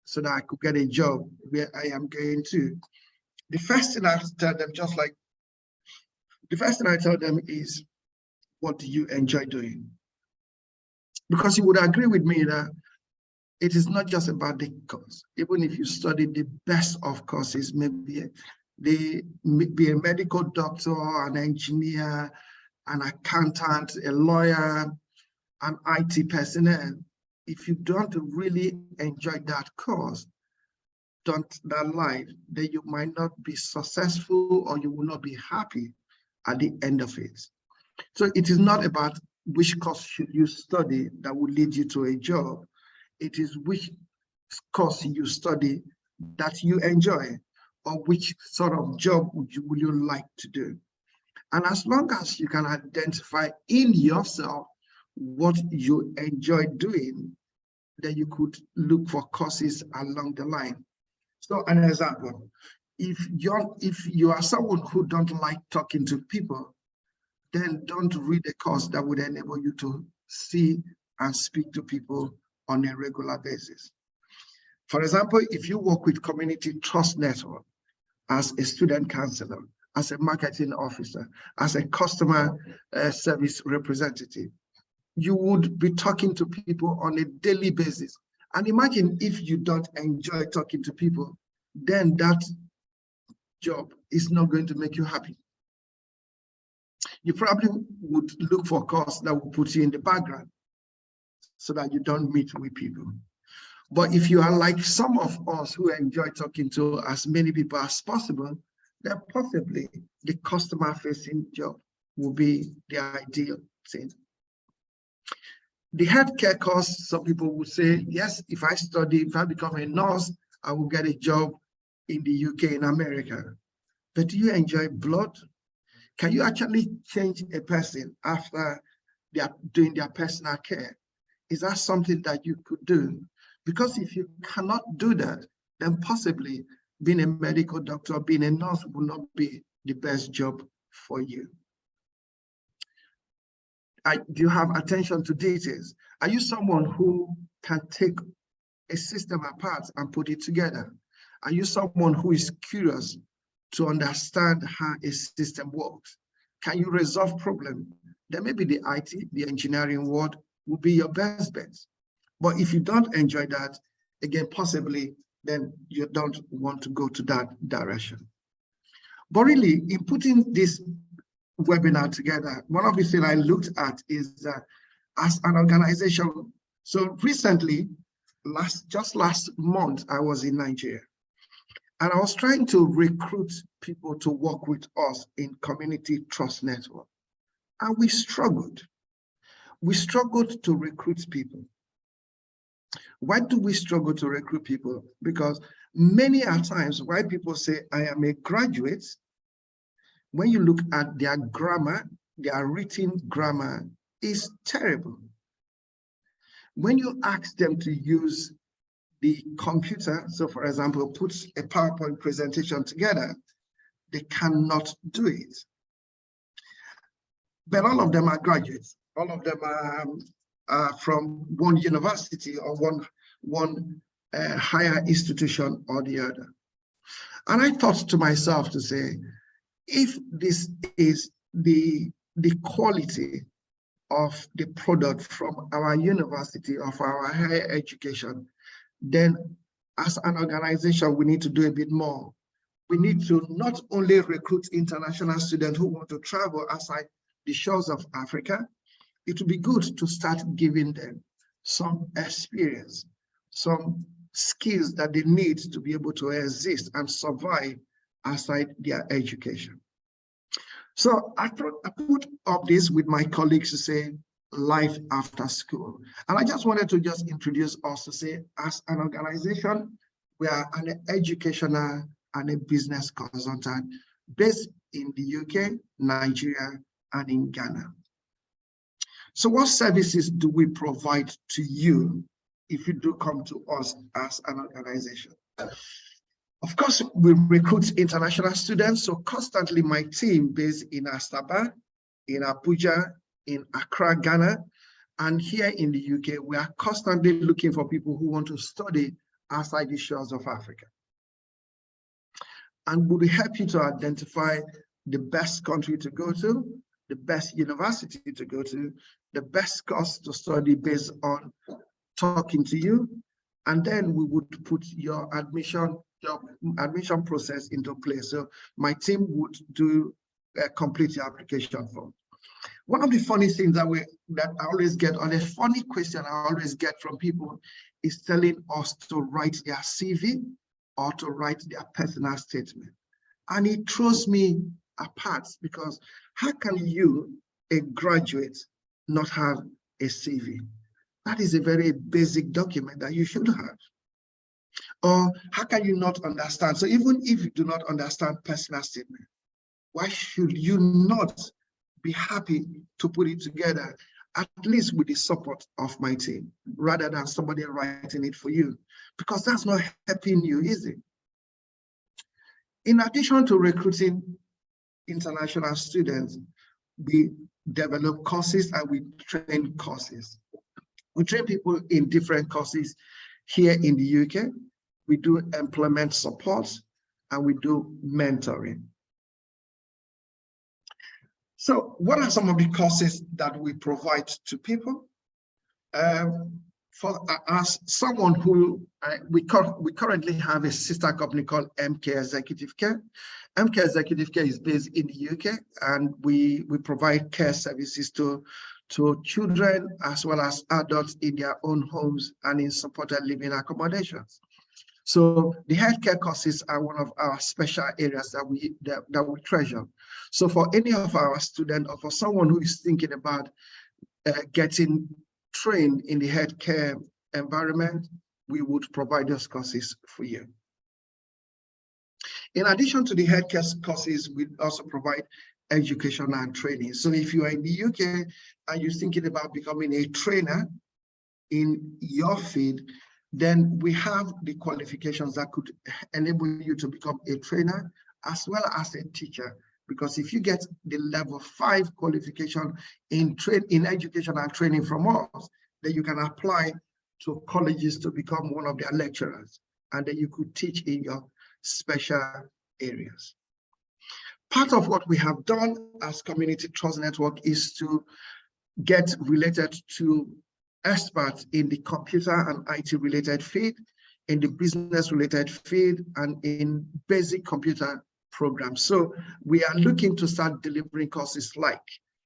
so that I could get a job where I am going to? The first thing I tell them, the first thing I tell them is, what do you enjoy doing? Because you would agree with me that it is not just about the course. Even if you study the best of courses, maybe be a medical doctor, an engineer, an accountant, a lawyer, an IT personnel, if you don't really enjoy that course, that life, then you might not be successful or you will not be happy at the end of it. So it is not about which course should you study that will lead you to a job. It is which course you study that you enjoy, or which sort of job will you like to do. And as long as you can identify in yourself what you enjoy doing, then you could look for courses along the line. So an example, if you are someone who don't like talking to people, then don't read a course that would enable you to see and speak to people on a regular basis. For example, if you work with Community Trust Network as a student counselor, as a marketing officer, as a customer service representative, you would be talking to people on a daily basis. And imagine if you don't enjoy talking to people, then that job is not going to make you happy. You probably would look for a course that will put you in the background so that you don't meet with people. But if you are like some of us who enjoy talking to as many people as possible, then possibly the customer-facing job will be the ideal thing. The healthcare course, some people would say, yes, if I become a nurse, I will get a job in the UK, in America. But do you enjoy blood? Can you actually change a person after they are doing their personal care? Is that something that you could do? Because if you cannot do that, then possibly being a medical doctor, being a nurse will not be the best job for you. Do you have attention to details? Are you someone who can take a system apart and put it together? Are you someone who is curious to understand how a system works? Can you resolve problems? Then maybe the IT, the engineering world will be your best bet. But if you don't enjoy that, again, possibly, then you don't want to go to that direction. But really, in putting this webinar together, one of the things I looked at is as an organization. So recently, just last month, I was in Nigeria. And I was trying to recruit people to work with us in Community Trust Network. And we struggled. We struggled to recruit people. Why do we struggle to recruit people? Because many a times, why people say, I am a graduate, when you look at their grammar, their written grammar is terrible. When you ask them to use the computer, so for example, put a PowerPoint presentation together, they cannot do it. But all of them are graduates. All of them are from one university or one higher institution or the other. And I thought to myself to say, if this is the quality of the product from our university, of our higher education, then as an organization, we need to do a bit more. We need to not only recruit international students who want to travel outside the shores of Africa. It would be good to start giving them some experience, some skills that they need to be able to exist and survive outside their education. So I put up this with my colleagues to say, life after school. And I just wanted to just introduce us to say, as an organization, we are an educational and a business consultant based in the UK, Nigeria, and in Ghana. So what services do we provide to you if you do come to us as an organization? Of course, we recruit international students. So constantly my team based in Asaba, in Abuja, in Accra, Ghana, and here in the UK, we are constantly looking for people who want to study outside the shores of Africa. And we'll be happy to identify the best country to go to, the best university to go to, the best course to study based on talking to you. And then we would put your admission process into place. So my team would do complete your application form. One of the funny things that I always get, or the funny question I always get from people is telling us to write their CV or to write their personal statement. And it throws me apart, because how can you, a graduate, not have a CV? That is a very basic document that you should have. Or how can you not understand? So even if you do not understand personal statement, why should you not be happy to put it together, at least with the support of my team, rather than somebody writing it for you? Because that's not helping you, is it? In addition to recruiting international students, we develop courses and we train courses. We train people in different courses here in the UK. We do employment support and we do mentoring. So what are some of the courses that we provide to people? As someone who, we currently have a sister company called MK Executive Care. MK Executive Care is based in the UK, and we provide care services to children as well as adults in their own homes and in supported living accommodations. So the healthcare courses are one of our special areas that we treasure. So for any of our students, or for someone who is thinking about getting trained in the healthcare environment, we would provide those courses for you. In addition to the healthcare courses, we also provide education and training. So if you are in the UK and you're thinking about becoming a trainer in your field, then we have the qualifications that could enable you to become a trainer as well as a teacher. Because if you get the level 5 qualification in education and training from us, then you can apply to colleges to become one of their lecturers, and then you could teach in your special areas. Part of what we have done as Community Trust Network is to get related to experts in the computer and IT related field, in the business related field, and in basic computer programs. So we are looking to start delivering courses like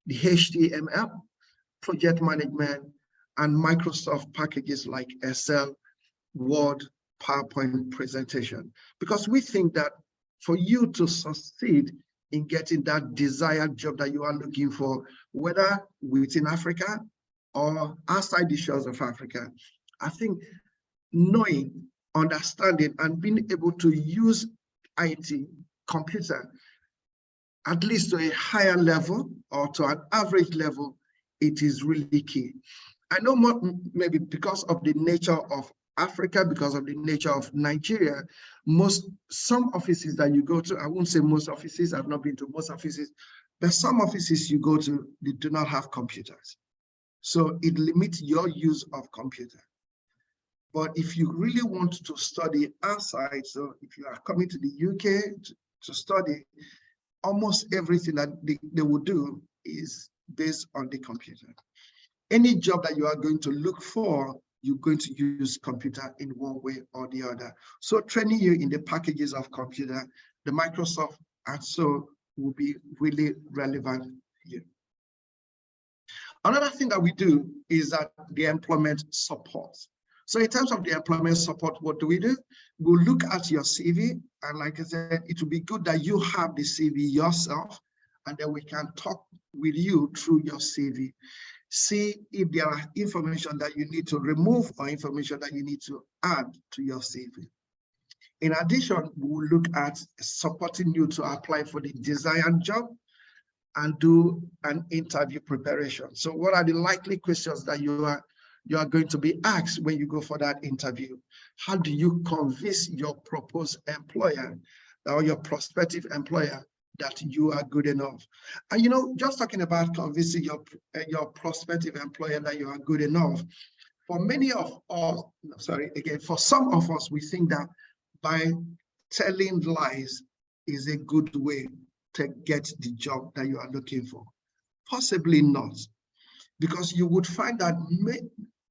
the HTML, project management, and Microsoft packages like Excel, Word, PowerPoint presentation. Because we think that for you to succeed in getting that desired job that you are looking for, whether within Africa or outside the shores of Africa, I think knowing, understanding, and being able to use IT, computer, at least to a higher level or to an average level, it is really key. I know maybe because of the nature of Africa, because of the nature of Nigeria, some offices that you go to, I won't say most offices, I've not been to most offices, but some offices you go to, they do not have computers. So it limits your use of computer. But if you really want to study outside, so if you are coming to the UK to study, almost everything that they will do is based on the computer. Any job that you are going to look for, you're going to use computer in one way or the other. So training you in the packages of computer, the Microsoft, and so will be really relevant here. Another thing that we do is that the employment support. So in terms of the employment support, what do? We'll look at your CV, and like I said, it will be good that you have the CV yourself, and then we can talk with you through your CV. See if there are information that you need to remove or information that you need to add to your CV. In addition, we'll look at supporting you to apply for the desired job and do an interview preparation. So what are the likely questions that you are going to be asked when you go for that interview. How do you convince your proposed employer or your prospective employer that you are good enough? And you know, just talking about convincing your prospective employer that you are good enough, for many of us, for some of us, we think that by telling lies is a good way to get the job that you are looking for. Possibly not, because you would find that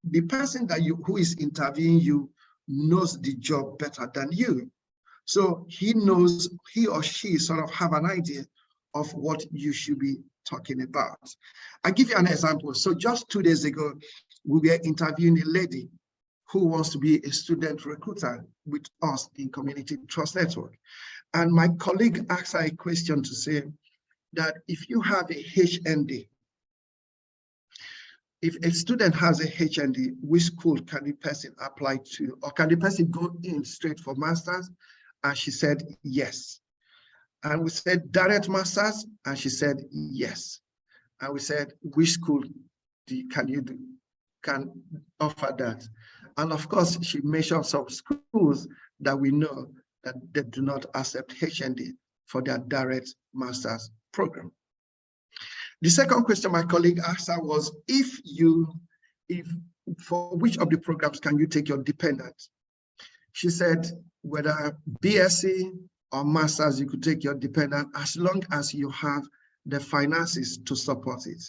the person who is interviewing you knows the job better than you. So he or she sort of have an idea of what you should be talking about. I'll give you an example. So just 2 days ago, we were interviewing a lady who wants to be a student recruiter with us in Community Trust Network. And my colleague asked her a question to say that if you have a HND, if a student has a HND, which school can the person apply to? Or can the person go in straight for master's? And she said, yes. And we said, direct master's? And she said, yes. And we said, which school can offer that? And of course, she mentioned some schools that we know that they do not accept HND for their direct master's program. The second question my colleague asked her was, for which of the programs can you take your dependent? She said, whether BSc or master's, you could take your dependent as long as you have the finances to support it.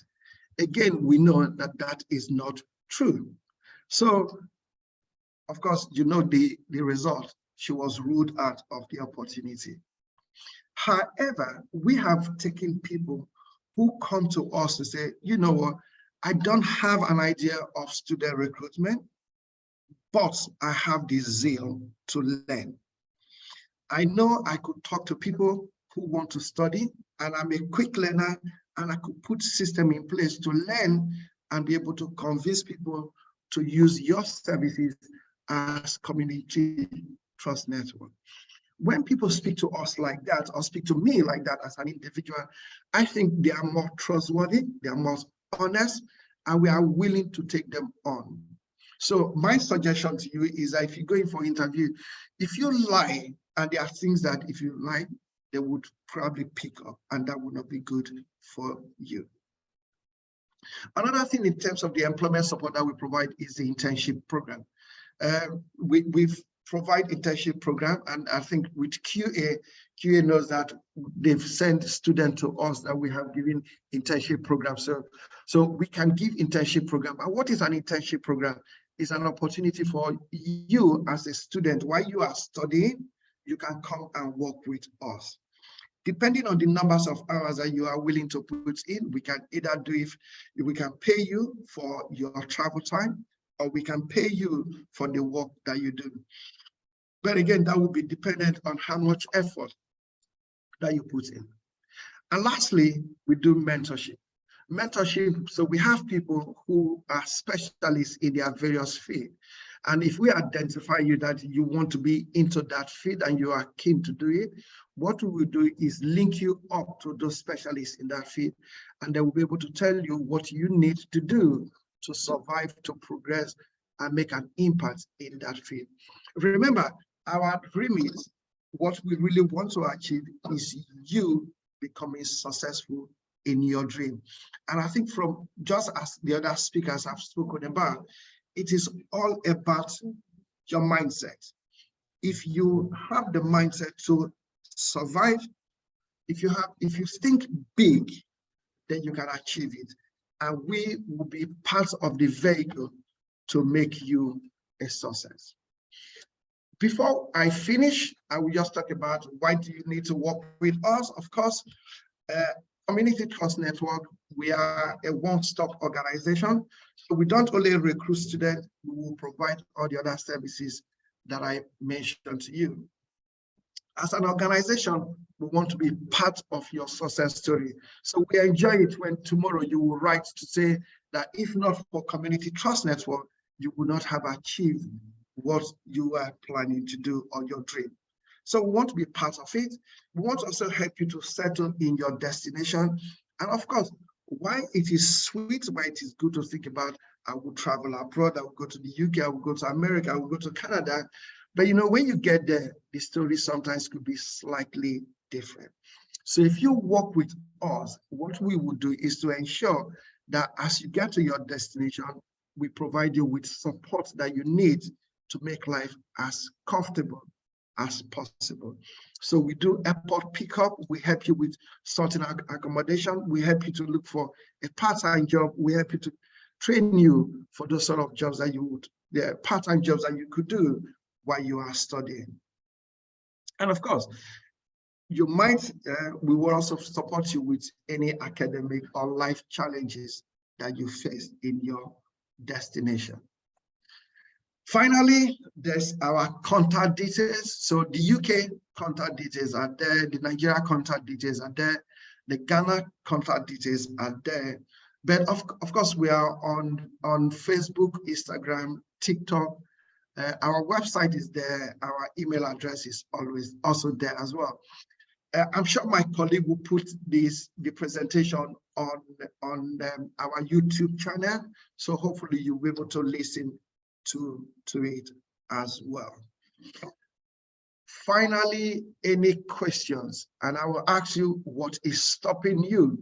Again, we know that that is not true. So, of course, you know the result. She was ruled out of the opportunity. However, we have taken people who come to us to say, you know what, I don't have an idea of student recruitment, but I have this zeal to learn. I know I could talk to people who want to study, and I'm a quick learner, and I could put system in place to learn and be able to convince people to use your services as Community Trust Network. When people speak to us like that, or speak to me like that as an individual, I think they are more trustworthy, they are more honest, and we are willing to take them on. So my suggestion to you is that if you're going for interview, if you lie, and there are things that if you lie, they would probably pick up, and that would not be good for you. Another thing in terms of the employment support that we provide is the internship program. We've provide internship program, and I think with QA knows that they've sent students to us that we have given internship program. So we can give internship program. And what is an internship program? It's an opportunity for you as a student, while you are studying, you can come and work with us. Depending on the numbers of hours that you are willing to put in, we can either we can pay you for your travel time, or we can pay you for the work that you do. But again, that will be dependent on how much effort that you put in. And lastly, we do mentorship. Mentorship, so we have people who are specialists in their various fields. And if we identify you that you want to be into that field and you are keen to do it, what we will do is link you up to those specialists in that field, and they will be able to tell you what you need to do to survive, to progress, and make an impact in that field. Remember, our dream is, what we really want to achieve is you becoming successful in your dream. And I think from just as the other speakers have spoken about, it is all about your mindset. If you have the mindset to survive, if you think big, then you can achieve it. And we will be part of the vehicle to make you a success. Before I finish, I will just talk about why do you need to work with us. Of course, Community Trust Network, we are a one-stop organization. So we don't only recruit students, we will provide all the other services that I mentioned to you. As an organization, we want to be part of your success story. So we enjoy it when tomorrow you will write to say that if not for Community Trust Network, you would not have achieved what you are planning to do on your dream. So we want to be part of it. We want to also help you to settle in your destination. And of course, why it is sweet, why it is good to think about I will travel abroad, I will go to the UK, I will go to America, I will go to Canada. But you know, when you get there, the story sometimes could be slightly different. So if you work with us, what we will do is to ensure that as you get to your destination, we provide you with support that you need to make life as comfortable as possible. So we do airport pickup, we help you with sorting out accommodation, we help you to look for a part-time job, we help you to train you for those sort of jobs that you would, the part-time jobs that you could do while you are studying. And of course, you might, we will also support you with any academic or life challenges that you face in your destination. Finally, there's our contact details. So the UK contact details are there, the Nigeria contact details are there, the Ghana contact details are there. But of course, we are on Facebook, Instagram, TikTok. Our website is there. Our email address is always also there as well. I'm sure my colleague will put the presentation on our YouTube channel. So hopefully you'll be able to listen to it as well. Finally, any questions? And I will ask you, what is stopping you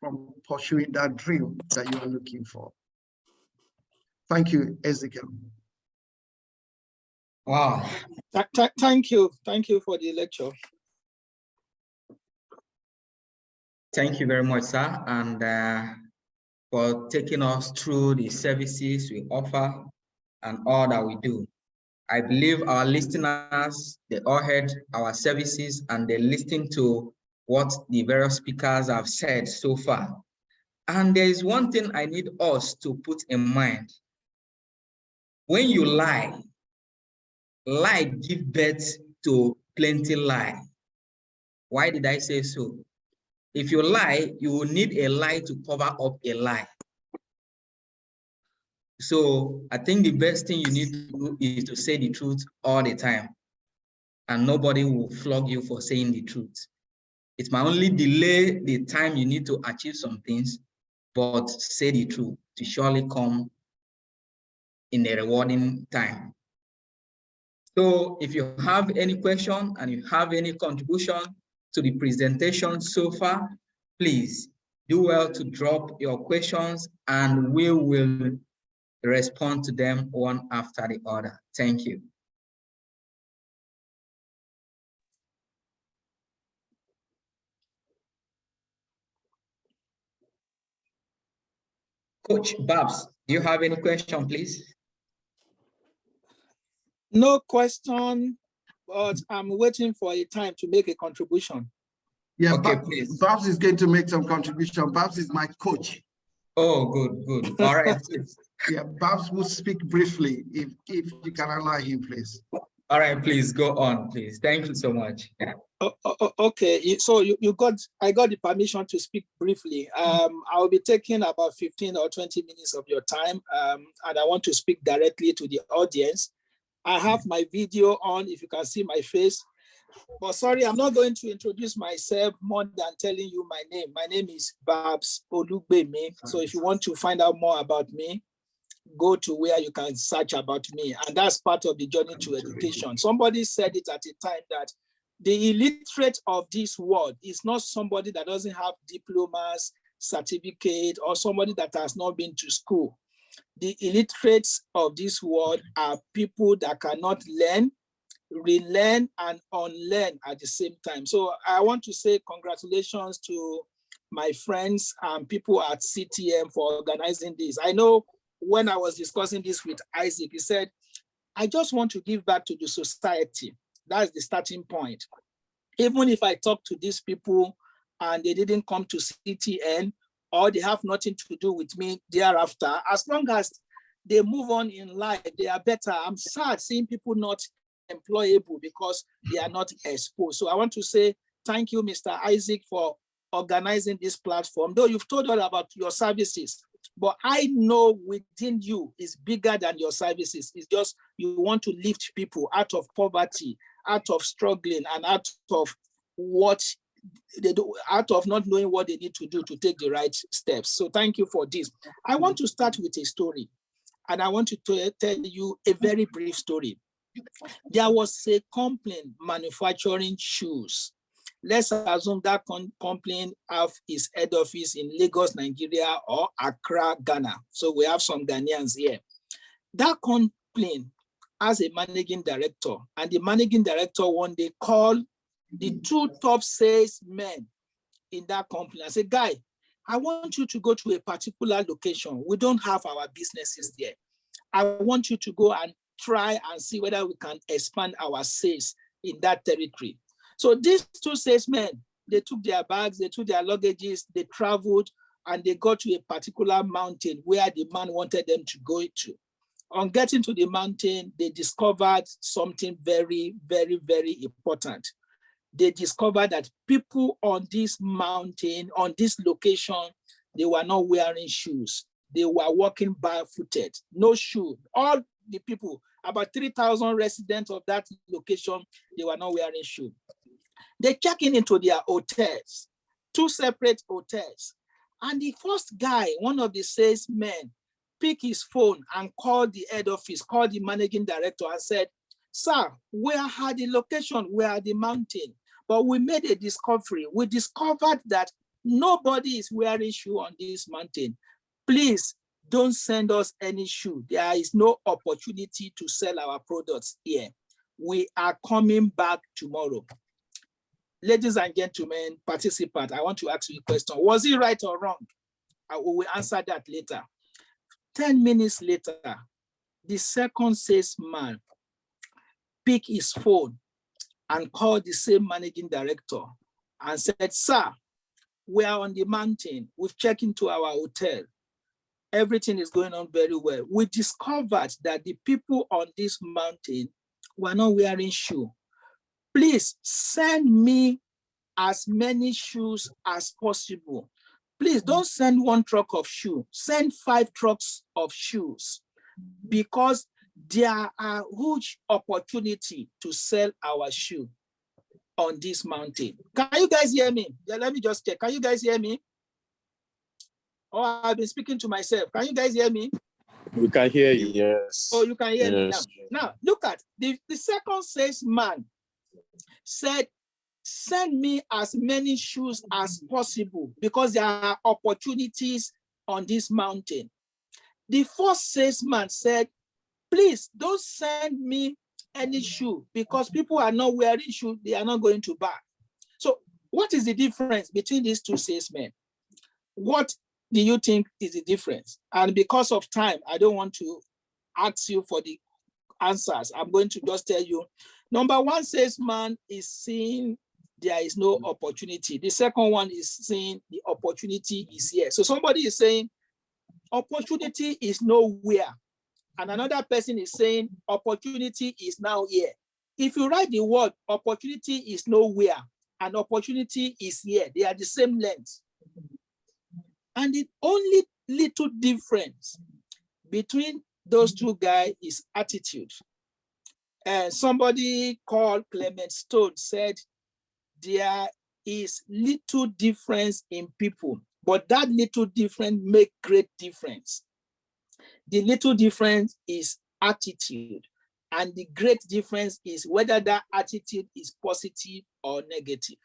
from pursuing that dream that you are looking for? Thank you, Ezekiel. Wow. Thank you. Thank you for the lecture. Thank you very much, sir, and for taking us through the services we offer and all that we do. I believe our listeners, they all heard our services and they listened to what the various speakers have said so far. And there is one thing I need us to put in mind. When you lie, lie gives birth to plenty lie. Why did I say so? If you lie, you will need a lie to cover up a lie. So I think the best thing you need to do is to say the truth all the time. And nobody will flog you for saying the truth. It might only delay the time you need to achieve some things, but say the truth to surely come in a rewarding time. So if you have any question and you have any contribution to the presentation so far, please do well to drop your questions and we will respond to them one after the other. Thank you. Coach Babs, do you have any question, please? No question, but I'm waiting for a time to make a contribution. Yeah, okay, please. Babs is going to make some contribution. Babs is my coach. Oh, good, good. All right, please. Yeah, Babs will speak briefly if you can allow him, please. All right, please go on, please. Thank you so much. Yeah. Okay, so I got the permission to speak briefly. I'll be taking about 15 or 20 minutes of your time, and I want to speak directly to the audience. I have my video on, if you can see my face. But sorry, I'm not going to introduce myself more than telling you my name. My name is Babs Olugbemi. So if you want to find out more about me, go to where you can search about me. And that's part of the journey to education. Somebody said it at a time that the illiterate of this world is not somebody that doesn't have diplomas, certificate, or somebody that has not been to school. The illiterates of this world are people that cannot learn, relearn, and unlearn at the same time. So I want to say congratulations to my friends and people at CTM for organizing this. I know when I was discussing this with Isaac, he said, I just want to give back to the society. That's the starting point. Even if I talk to these people and they didn't come to CTN or they have nothing to do with me thereafter, as long as they move on in life, they are better. I'm sad seeing people not employable because they are not exposed. So I want to say thank you, Mr. Isaac, for organizing this platform. Though you've told us about your services, but I know within you is bigger than your services. It's just you want to lift people out of poverty, out of struggling, and out of what they do out of not knowing what they need to do to take the right steps. So thank you for this. I want to start with a story, and I want to tell you a very brief story. There was a company manufacturing shoes. Let's assume that company have its head office in Lagos, Nigeria, or Accra, Ghana. So we have some Ghanaians here. That company has a managing director, and the managing director one day called the two top salesmen in that company. I said, guy, I want you to go to a particular location. We don't have our businesses there. I want you to go and try and see whether we can expand our sales in that territory. So these two salesmen, they took their bags, they took their luggages, they traveled, and they got to a particular mountain where the man wanted them to go to. On getting to the mountain, they discovered something very, very, very important. They discovered that people on this mountain, on this location, they were not wearing shoes. They were walking barefooted, no shoe. All the people, about 3,000 residents of that location, they were not wearing shoes. They checked into their hotels, two separate hotels. And the first guy, one of the salesmen, picked his phone and called the head office, called the managing director and said, sir, we are the location, we are the mountain, but we made a discovery. We discovered that nobody is wearing shoe on this mountain. Please don't send us any shoe. There is no opportunity to sell our products here. We are coming back tomorrow. Ladies and gentlemen, participants, I want to ask you a question. Was he right or wrong? I will answer that later. 10 minutes later, the second salesman picked his phone and called the same managing director and said, sir, we are on the mountain. We've checked into our hotel. Everything is going on very well. We discovered that the people on this mountain were not wearing shoes. Please send me as many shoes as possible. Please don't send one truck of shoes, send 5 trucks of shoes, because there are huge opportunity to sell our shoe on this mountain. Can you guys hear me? Yeah, let me just check. Can you guys hear me? Oh, I've been speaking to myself. Can you guys hear me? We can hear you. Yes. Oh, you can hear me Yes. now. Now, look at the second salesman said, send me as many shoes as possible because there are opportunities on this mountain. The first salesman said, please don't send me any shoe because people are not wearing shoes, they are not going to buy. So what is the difference between these two salesmen? What do you think is the difference? And because of time, I don't want to ask you for the answers. I'm going to just tell you. Number one salesman is seeing there is no opportunity. The second one is saying the opportunity is here. So somebody is saying opportunity is nowhere. And another person is saying opportunity is now here. If you write the word opportunity is nowhere and opportunity is here, they are the same length. And the only little difference between those two guys is attitude. And somebody called Clement Stone said, there is little difference in people, but that little difference makes great difference. The little difference is attitude, and the great difference is whether that attitude is positive or negative.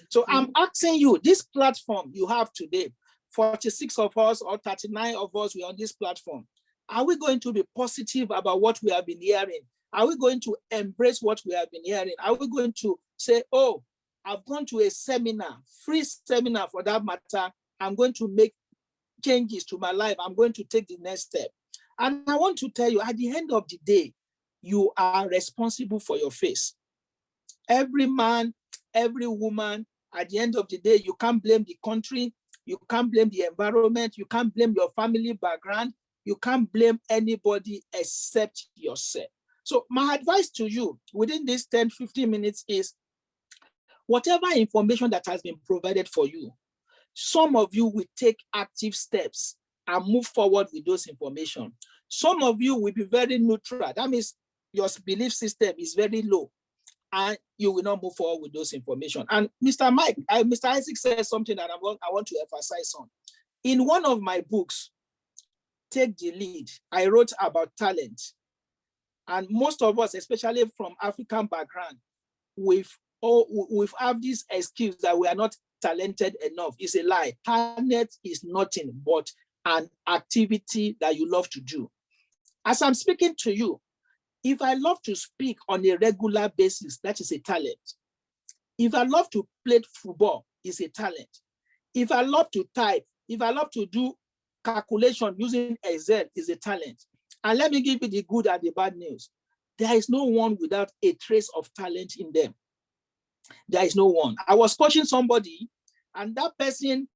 So I'm asking you, this platform you have today, 46 of us or 39 of us, we're on this platform. Are we going to be positive about what we have been hearing? Are we going to embrace what we have been hearing? Are we going to say, oh, I've gone to a seminar, free seminar for that matter. I'm going to make changes to my life. I'm going to take the next step. And I want to tell you, at the end of the day, you are responsible for your face. Every man, every woman, at the end of the day, you can't blame the country. You can't blame the environment. You can't blame your family background. You can't blame anybody except yourself. So my advice to you within these 10, 15 minutes is whatever information that has been provided for you, some of you will take active steps and move forward with those information. Some of you will be very neutral. That means your belief system is very low. and you will not move forward with those information. And Mr. Isaac said something that I want to emphasize on. In one of my books, Take the Lead, I wrote about talent. And most of us, especially from African background, we've have this excuse that we are not talented enough. It's a lie. Talent is nothing but an activity that you love to do. As I'm speaking to you, if I love to speak on a regular basis, that is a talent. If I love to play football, it's a talent. If I love to type, if I love to do calculation using Excel, is a talent. And let me give you the good and the bad news. There is no one without a trace of talent in them. There is no one. I was coaching somebody, and that person,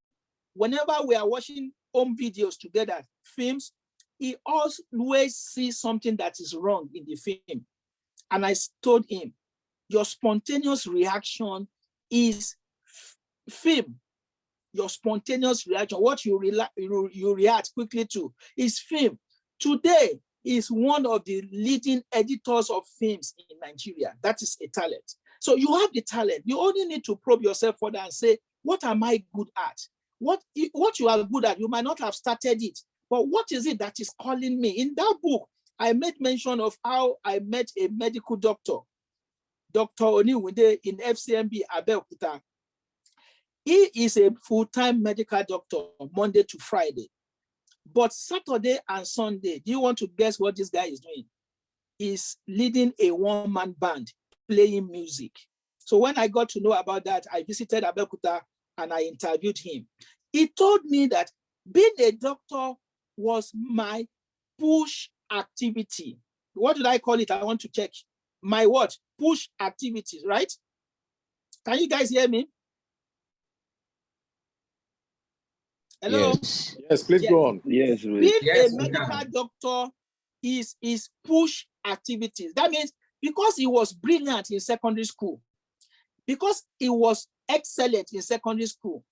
whenever we are watching home videos together, films, he always sees something that is wrong in the film. And I told him, your spontaneous reaction is film. Your spontaneous reaction, what you react quickly to, is film. Today is one of the leading editors of films in Nigeria. That is a talent. So you have the talent. You only need to probe yourself further and say, what am I good at? What you are good at, you might not have started it, but what is it that is calling me? In that book, I made mention of how I met a medical doctor, Dr. Oniwunde in FCMB Abeokuta. He is a full-time medical doctor, Monday to Friday. But Saturday and Sunday, do you want to guess what this guy is doing? He's leading a one-man band, playing music. So when I got to know about that, I visited Abeokuta and I interviewed him. He told me that being a doctor was my push activity. What did I call it? I want to check. My what? Push activities, right? Can you guys hear me? Hello? Yes, please go on. Yes, Being Yes, a we medical can. doctor is push activities. That means because he was brilliant in secondary school, because he was excellent in secondary school,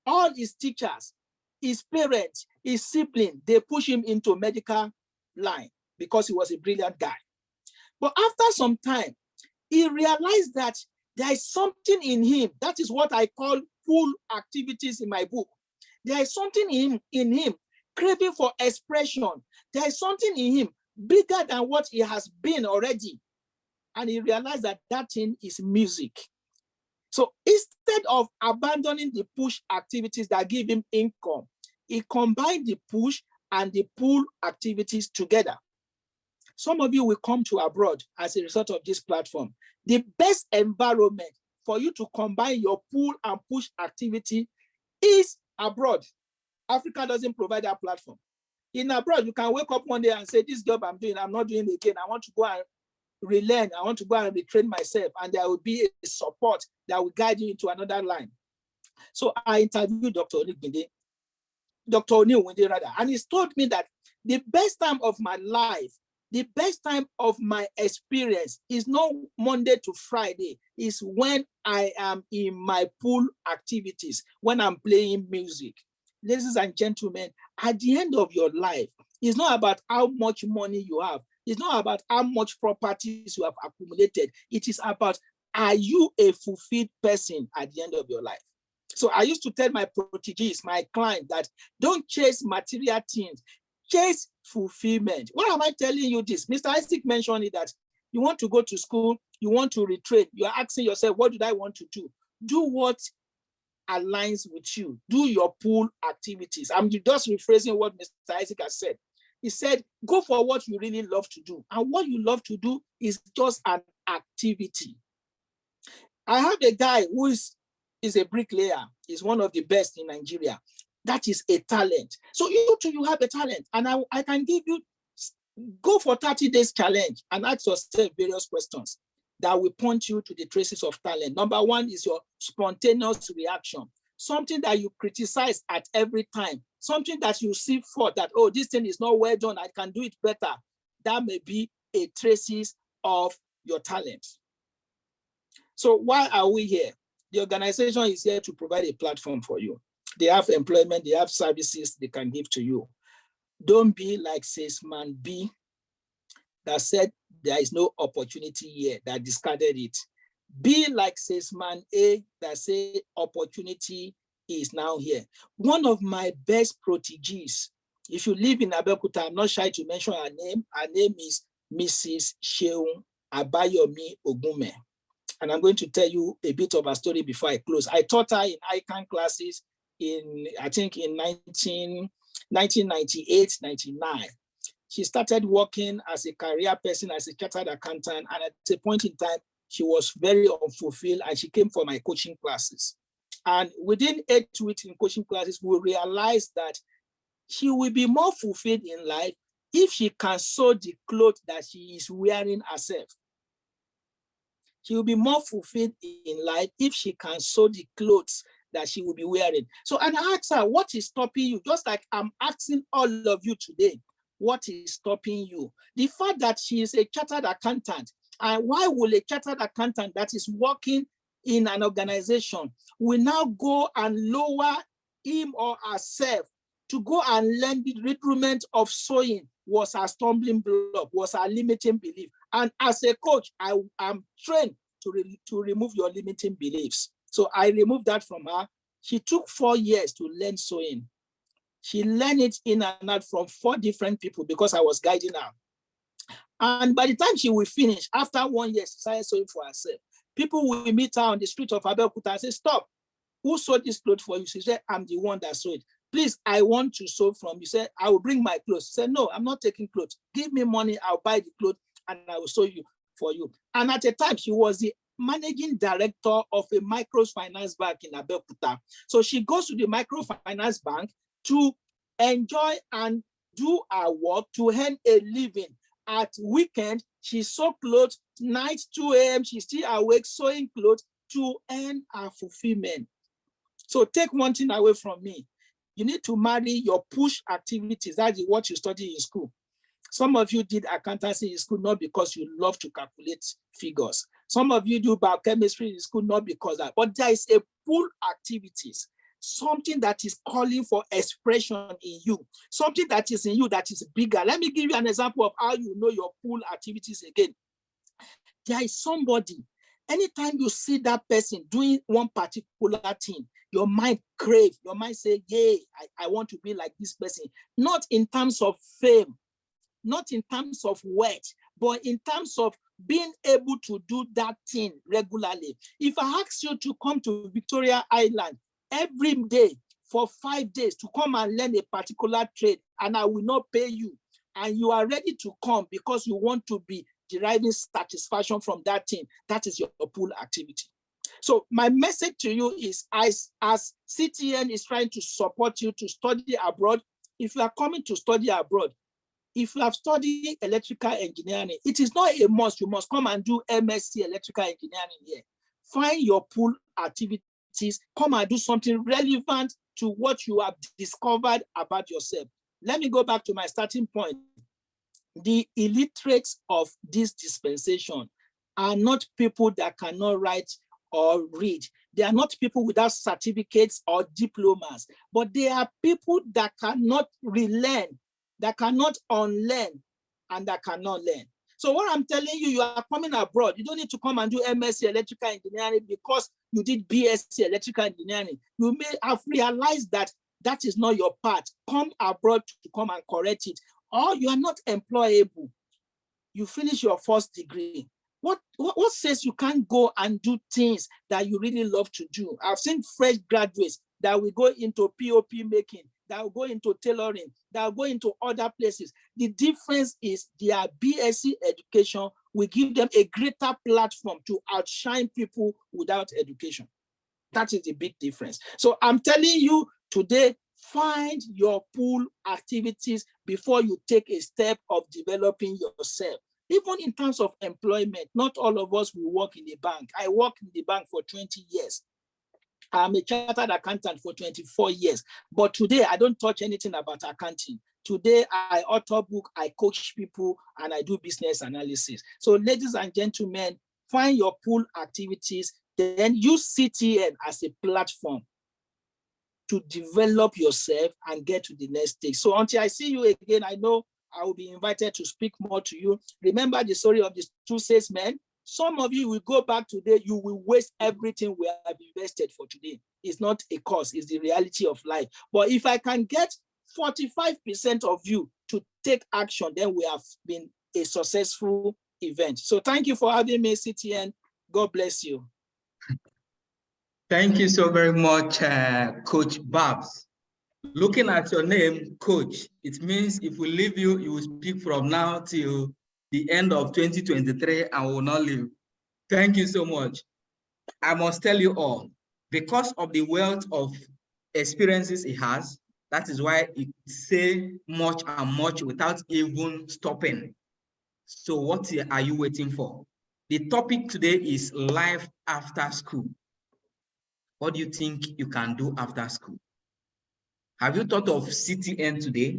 all his teachers, his parents, his siblings, they push him into medical line because he was a brilliant guy. But after some time, he realized that there is something in him. That is what I call pull activities in my book. There is something in him craving for expression. There is something in him bigger than what he has been already. And he realized that that thing is music. So instead of abandoning the push activities that give him income, he combined the push and the pull activities together. Some of you will come to abroad as a result of this platform. The best environment for you to combine your pull and push activity is abroad. Africa doesn't provide that platform. In abroad, you can wake up one day and say, this job I'm doing, I'm not doing it again. I want to go and relearn. I want to go and retrain myself. And there will be a support that will guide you into another line. So I interviewed Dr. Oniwunde, and he's told me that the best time of my life, the best time of my experience is not Monday to Friday, is when I am in my pool activities, when I'm playing music. Ladies and gentlemen, at the end of your life, it's not about how much money you have. It's not about how much properties you have accumulated. It is about, are you a fulfilled person at the end of your life? So I used to tell my proteges, my clients, that don't chase material things, chase fulfillment. Why am I telling you this? Mr. Isaac mentioned it, that you want to go to school, you want to retrain, you're asking yourself, what did I want to do? Do what aligns with you. Do your pool activities. I'm just rephrasing what Mr. Isaac has said. He said, go for what you really love to do. And what you love to do is just an activity. I have a guy who is a bricklayer. He's one of the best in Nigeria. That is a talent. So you too, you have a talent. And I can give you, go for 30 days challenge and ask yourself various questions that will point you to the traces of talent. Number one is your spontaneous reaction. Something that you criticize at every time. Something that you see for that, oh, this thing is not well done, I can do it better. That may be a traces of your talent. So why are we here? The organization is here to provide a platform for you. They have employment, they have services they can give to you. Don't be like salesman B that said there is no opportunity here, that discarded it. Be like salesman A that say opportunity is now here. One of my best proteges, if you live in Abeokuta, I'm not shy to mention her name. Her name is Mrs. Sheung Abayomi Ogunme. And I'm going to tell you a bit of her story before I close. I taught her in ICANN classes I think in 1998, 99. She started working as a career person, as a chartered accountant. And at a point in time, she was very unfulfilled and she came for my coaching classes. And within 8 weeks in coaching classes, we realized that she will be more fulfilled in life if she can sew the clothes that she is wearing herself. She will be more fulfilled in life if she can sew the clothes that she will be wearing. So, and I asked her, what is stopping you? Just like I'm asking all of you today, what is stopping you? The fact that she is a chartered accountant. And why will a chartered accountant that is working in an organization will now go and lower him or herself to go and learn the rudiment of sewing was a stumbling block, was a limiting belief. And as a coach, I am trained to remove your limiting beliefs. So I removed that from her. She took 4 years to learn sewing. She learned it in and out from 4 different people because I was guiding her. And by the time she will finish, after 1 year, she started sewing for herself. People will meet her on the street of Abeokuta and say, stop, who sewed this clothes for you? She said, I'm the one that sewed it. Please, I want to sew from you. Said, I will bring my clothes. She said, no, I'm not taking clothes. Give me money, I'll buy the clothes and I will sew you for you. And at the time, she was the managing director of a microfinance bank in Abeokuta. So she goes to the microfinance bank to enjoy and do her work to earn a living. At weekend, she sew clothes. Night 2 a.m., she's still awake sewing clothes to earn her fulfillment. So take one thing away from me. You need to marry your push activities. That is what you study in school. Some of you did accountancy in school not because you love to calculate figures. Some of you do biochemistry in school not because that, but there is a pull activities, something that is calling for expression in you, something that is in you that is bigger. Let me give you an example of how you know your pull activities again. There is somebody, anytime you see that person doing one particular thing, your mind craves, your mind say, yay, I want to be like this person. Not in terms of fame, not in terms of wealth, but in terms of being able to do that thing regularly. If I ask you to come to Victoria Island every day for 5 days to come and learn a particular trade, and I will not pay you, and you are ready to come because you want to be deriving satisfaction from that thing, that is your pull activity. So my message to you is, as CTN is trying to support you to study abroad, if you are coming to study abroad, if you have studied electrical engineering, it is not a must. You must come and do MSc electrical engineering here. Find your pull activities. Come and do something relevant to what you have discovered about yourself. Let me go back to my starting point. The illiterates of this dispensation are not people that cannot write or read. They are not people without certificates or diplomas, but they are people that cannot relearn, that cannot unlearn, and that cannot learn. So what I'm telling you, you are coming abroad. You don't need to come and do MSc electrical engineering because you did BSc electrical engineering. You may have realized that that is not your path. Come abroad to come and correct it. Or you are not employable. You finish your first degree. What says you can't go and do things that you really love to do? I've seen fresh graduates that will go into POP making, that will go into tailoring, that will go into other places. The difference is their BSc education will give them a greater platform to outshine people without education. That is the big difference. So I'm telling you today, find your pull activities before you take a step of developing yourself. Even in terms of employment, not all of us will work in the bank. I worked in the bank for 20 years. I'm a chartered accountant for 24 years. But today, I don't touch anything about accounting. Today, I author book, I coach people, and I do business analysis. So ladies and gentlemen, find your pull activities, then use CTN as a platform to develop yourself and get to the next stage. So until I see you again, I know I will be invited to speak more to you. Remember the story of these 2 salesmen. Some of you will go back today, you will waste everything we have invested for today. It's not a cost, it's the reality of life. But if I can get 45% of you to take action, then we have been a successful event. So thank you for having me, CTN. God bless you. Thank you so very much, Coach Babs. Looking at your name, Coach, it means if we leave you, you will speak from now till the end of 2023 and will not leave. Thank you so much. I must tell you all, because of the wealth of experiences he has, that is why it say much and much without even stopping. So what are you waiting for? The topic today is life after school. What do you think you can do after school? Have you thought of CTN today?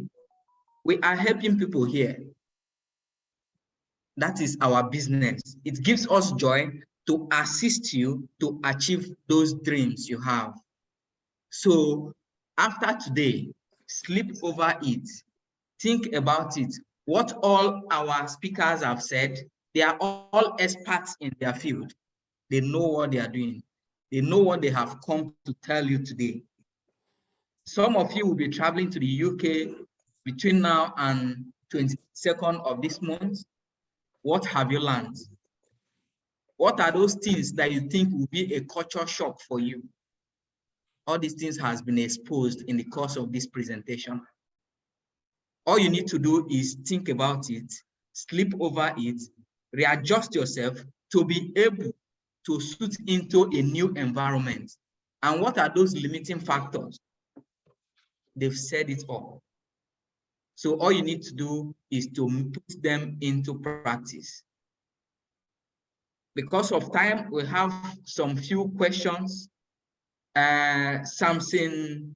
We are helping people here. That is our business. It gives us joy to assist you to achieve those dreams you have. So after today, sleep over it, think about it. What all our speakers have said, they are all experts in their field. They know what they are doing. They know what they have come to tell you today. Some of you will be traveling to the UK between now and 22nd of this month. What have you learned? What are those things that you think will be a culture shock for you? All these things has been exposed in the course of this presentation. All you need to do is think about it, sleep over it, readjust yourself to be able to suit into a new environment. And what are those limiting factors? They've said it all. So all you need to do is to put them into practice. Because of time, we have some few questions. Samson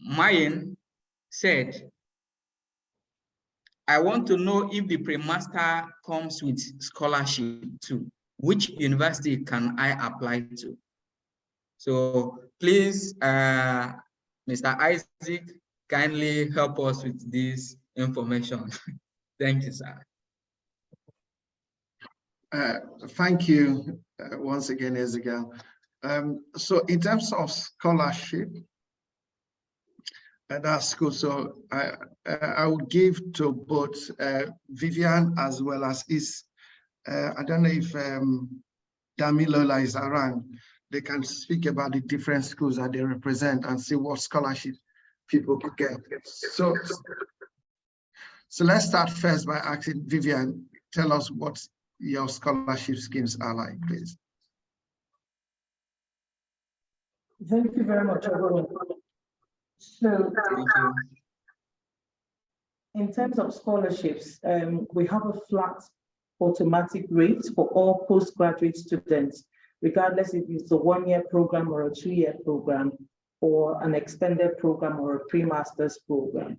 Mayen said, I want to know if the pre-master comes with scholarship too. Which university can I apply to? So please, Mr. Isaac, kindly help us with this information. Thank you, sir. Thank you once again, Ezekiel. So in terms of scholarship, that's good. So I would give to both Vivian as well as I don't know if Damilola is around. They can speak about the different schools that they represent and see what scholarship people could get. So let's start first by asking Vivian, tell us what your scholarship schemes are like, please. Thank you very much, everyone. So, in terms of scholarships, we have a flat automatic rate for all postgraduate students, regardless if it's a one-year program or a two-year program, or an extended program or a pre-master's program.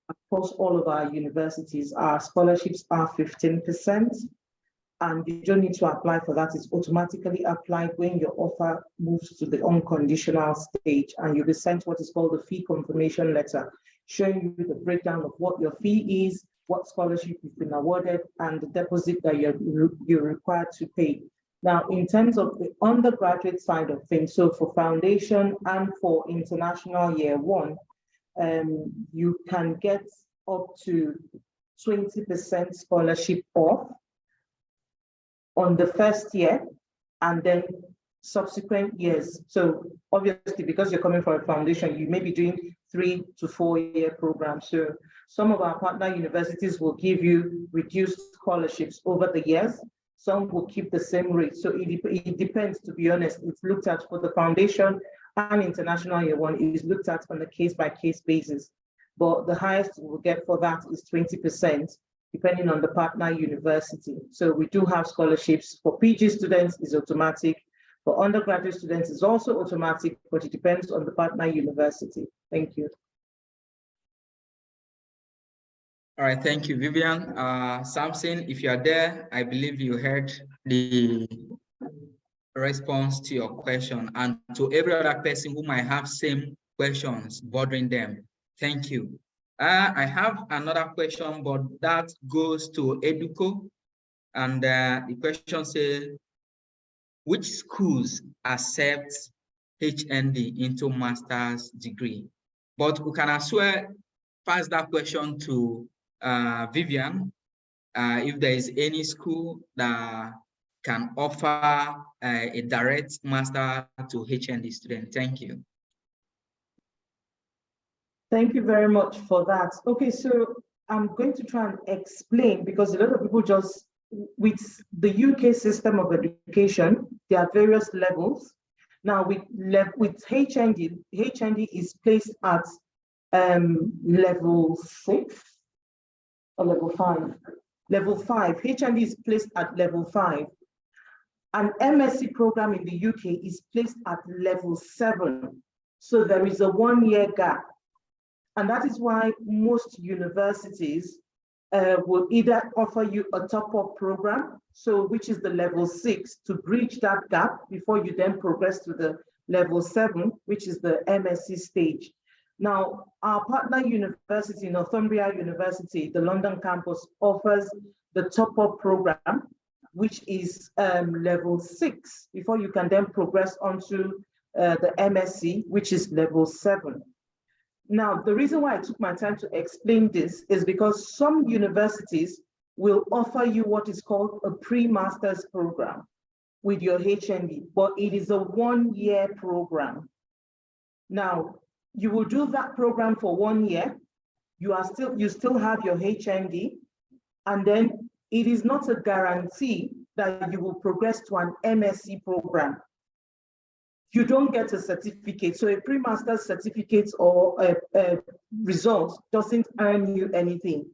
Across all of our universities, our scholarships are 15%, and you don't need to apply for that. It's automatically applied when your offer moves to the unconditional stage, and you'll be sent what is called the fee confirmation letter, showing you the breakdown of what your fee is, what scholarship you've been awarded, and the deposit that you're required to pay. Now, in terms of the undergraduate side of things, so for foundation and for international year one, you can get up to 20% scholarship off on the first year and then subsequent years. So obviously, because you're coming from a foundation, you may be doing 3 to 4 year programs. So some of our partner universities will give you reduced scholarships over the years. Some will keep the same rate. So it depends, to be honest. It's looked at for the foundation and international year one is looked at on a case-by-case basis. But the highest we'll get for that is 20%, depending on the partner university. So we do have scholarships. For PG students, is automatic. For undergraduate students, is also automatic, but it depends on the partner university. Thank you. All right, thank you, Vivian. Samson, if you are there, I believe you heard the response to your question, and to every other person who might have same questions bothering them. Thank you. I have another question, but that goes to Educo. And the question says, which schools accept HND into master's degree? But we can as well pass that question to Vivian, if there is any school that can offer a direct master to HND student. Thank you. Thank you very much for that. Okay, so I'm going to try and explain, because a lot of people just, with the UK system of education, there are various levels. Now with HND, HND is placed at level 6 or level 5. Level 5, HND is placed at level 5. An MSc program in the UK is placed at level 7. So there is a 1-year gap. And that is why most universities will either offer you a top-up program, so which is the level 6, to bridge that gap before you then progress to the level 7, which is the MSc stage. Now, our partner university, Northumbria University, the London campus, offers the top-up program, which is level 6, before you can then progress onto the MSc, which is level 7. Now, the reason why I took my time to explain this is because some universities will offer you what is called a pre-master's program with your HND, but it is a 1-year program. Now, you will do that program for 1 year. You still have your HND, and then it is not a guarantee that you will progress to an MSc program. You don't get a certificate. So a pre-master's certificate or a result doesn't earn you anything.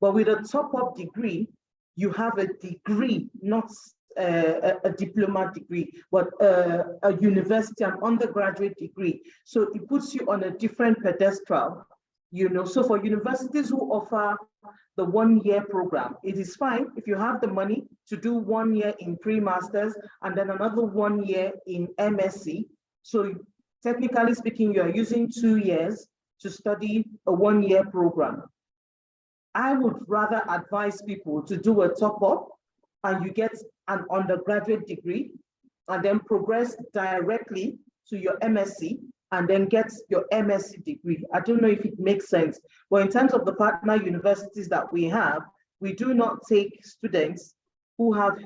But with a top-up degree, you have a degree, not a diploma degree, but a university, an undergraduate degree. So it puts you on a different pedestal, So for universities who offer the 1-year program, it is fine if you have the money to do 1 year in pre-masters and then another 1 year in MSc. So technically speaking, you are using 2 years to study a 1-year program. I would rather advise people to do a top-up and you get an undergraduate degree and then progress directly to your MSc and then get your MSc degree. I don't know if it makes sense. But in terms of the partner universities that we have, we do not take students who have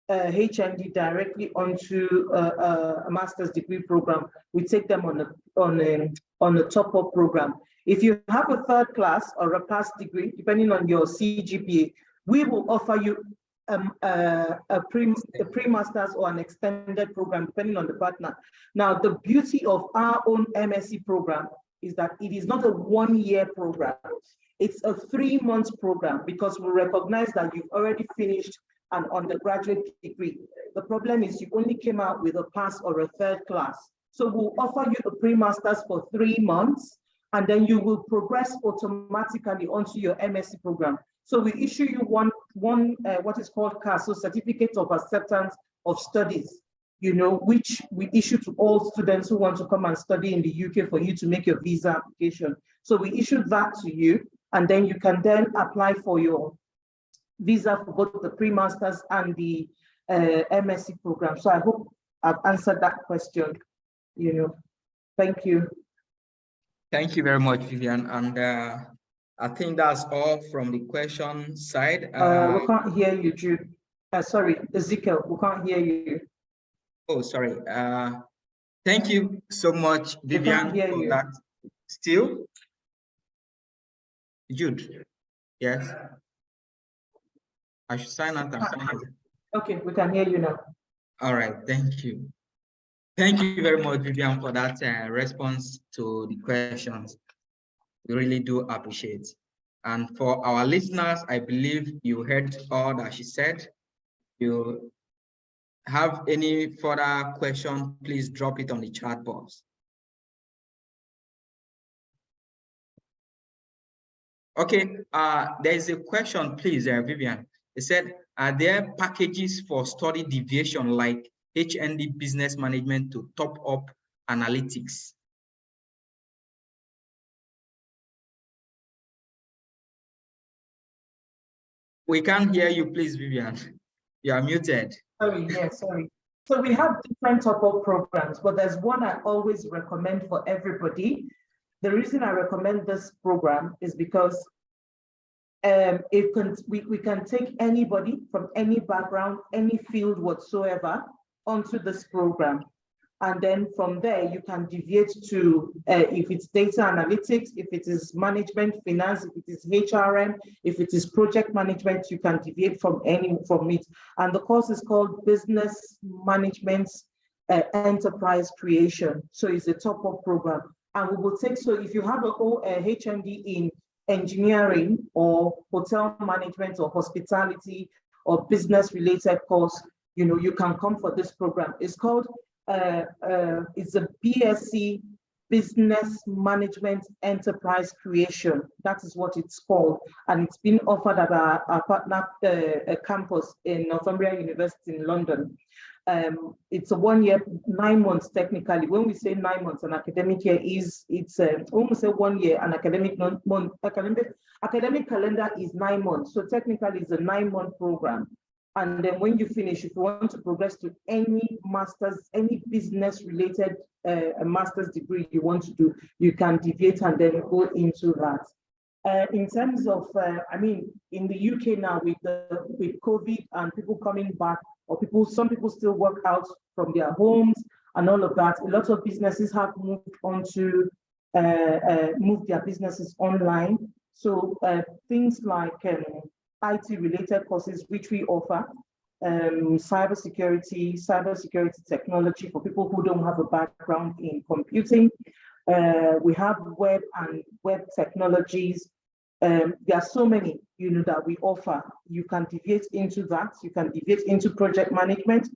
HND directly onto a master's degree program. We take them on a top-up program. If you have a 3rd class or a pass degree, depending on your CGPA, we will offer you a pre-master's or an extended program, depending on the partner. Now, the beauty of our own MSc program is that it is not a 1-year program. It's a 3-month program because we recognize that you've already finished an undergraduate degree. The problem is you only came out with a pass or a 3rd class. So we'll offer you a pre-master's for 3 months, and then you will progress automatically onto your MSc program. So we issue you one what is called CAS, so Certificate of Acceptance of Studies, which we issue to all students who want to come and study in the UK for you to make your visa application. So we issue that to you, and then you can then apply for your visa for both the pre-masters and the MSc program. So I hope I've answered that question. Thank you. Thank you very much, Vivian. And I think that's all from the question side. We can't hear you, Jude. Sorry, Ezekiel, we can't hear you. Oh, sorry. Thank you so much, Vivian, for that. Still? Jude? Yes? I should sign out and sign out. Okay, we can hear you now. All right, thank you. Thank you very much, Vivian, for that response to the questions. We really do appreciate. And for our listeners, I believe you heard all that she said. You have any further question, please drop it on the chat box. Okay, there is a question, please, Vivian. It said, are there packages for study deviation like HND business management to top up analytics? We can't hear you, please, Vivian. You are muted. Sorry, yeah, sorry. So we have different top-up programs, but there's one I always recommend for everybody. The reason I recommend this program is because we can take anybody from any background, any field whatsoever onto this program. And then from there, you can deviate to, if it's data analytics, if it is management, finance, if it is HRM, if it is project management, you can deviate from it. And the course is called Business Management Enterprise Creation. So it's a top-up program. And we will take, so if you have a HND in engineering or hotel management or hospitality or business related course, you can come for this program. It's called, it's a BSc Business Management Enterprise Creation. That is what it's called. And it's been offered at our partner campus in Northumbria University in London. It's a 1 year, 9 months technically. When we say 9 months, an academic year it's almost a 1 year, an academic calendar is 9 months. So technically it's a 9-month program. And then when you finish, if you want to progress to any master's, any business related master's degree you want to do, you can deviate and then go into that. In terms of, in the UK now with COVID and people coming back, or some people still work out from their homes and all of that, a lot of businesses have moved on to move their businesses online. So things like IT-related courses, which we offer, cybersecurity technology for people who don't have a background in computing. We have web and web technologies. There are so many, that we offer. You can deviate into that. You can deviate into project management.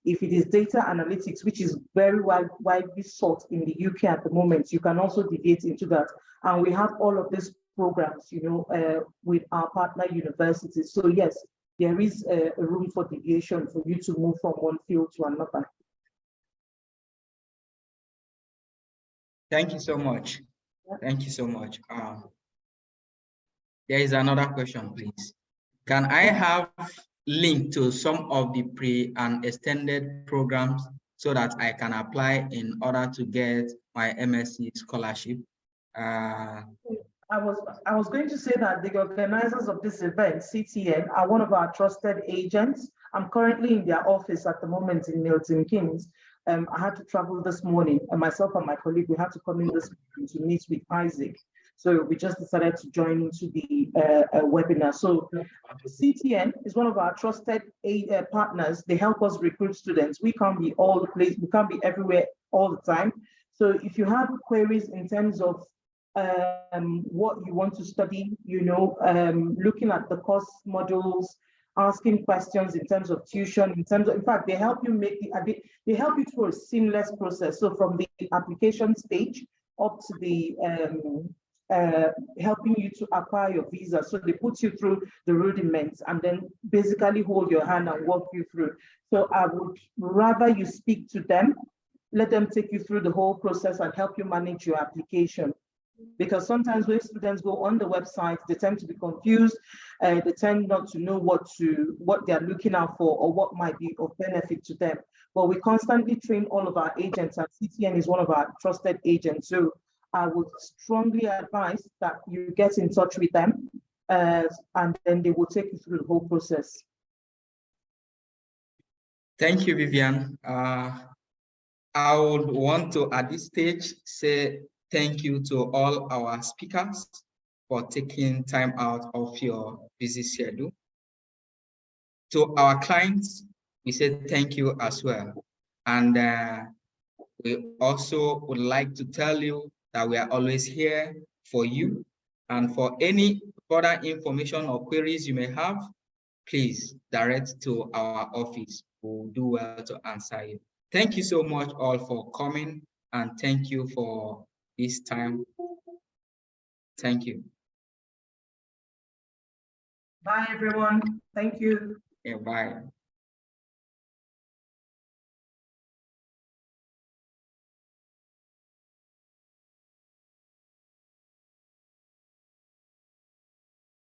If it is data analytics, which is very widely sought in the UK at the moment, you can also deviate into that. And we have all of these programs, with our partner universities. So yes, there is a room for deviation for you to move from one field to another. Thank you so much. Thank you so much. There is another question, please. Can I have link to some of the pre and extended programs so that I can apply in order to get my MSc scholarship? I was going to say that the organizers of this event, CTN, are one of our trusted agents. I'm currently in their office at the moment in Milton Keynes. I had to travel this morning, and myself and my colleague, we had to come in this morning to meet with Isaac. So we just decided to join into the webinar. So CTN is one of our trusted partners. They help us recruit students. We can't be all the place, we can't be everywhere all the time. So if you have queries in terms of what you want to study, looking at the course modules, asking questions in terms of tuition, in fact, they help you they help you through a seamless process. So from the application stage up to the helping you to acquire your visa. So they put you through the rudiments and then basically hold your hand and walk you through. So I would rather you speak to them, let them take you through the whole process and help you manage your application. Because sometimes when students go on the website, they tend to be confused, they tend not to know what they're looking out for or what might be of benefit to them. But we constantly train all of our agents, and CTN is one of our trusted agents. So I would strongly advise that you get in touch with them, and then they will take you through the whole process. Thank you, Vivian. I would want to, at this stage, say thank you to all our speakers for taking time out of your busy schedule. To our clients, we say thank you as well. And we also would like to tell you that we are always here for you. And for any further information or queries you may have, please direct to our office. We'll do well to answer you. Thank you so much all for coming, and thank you for this time. Thank you. Bye, everyone. Thank you. Yeah, bye.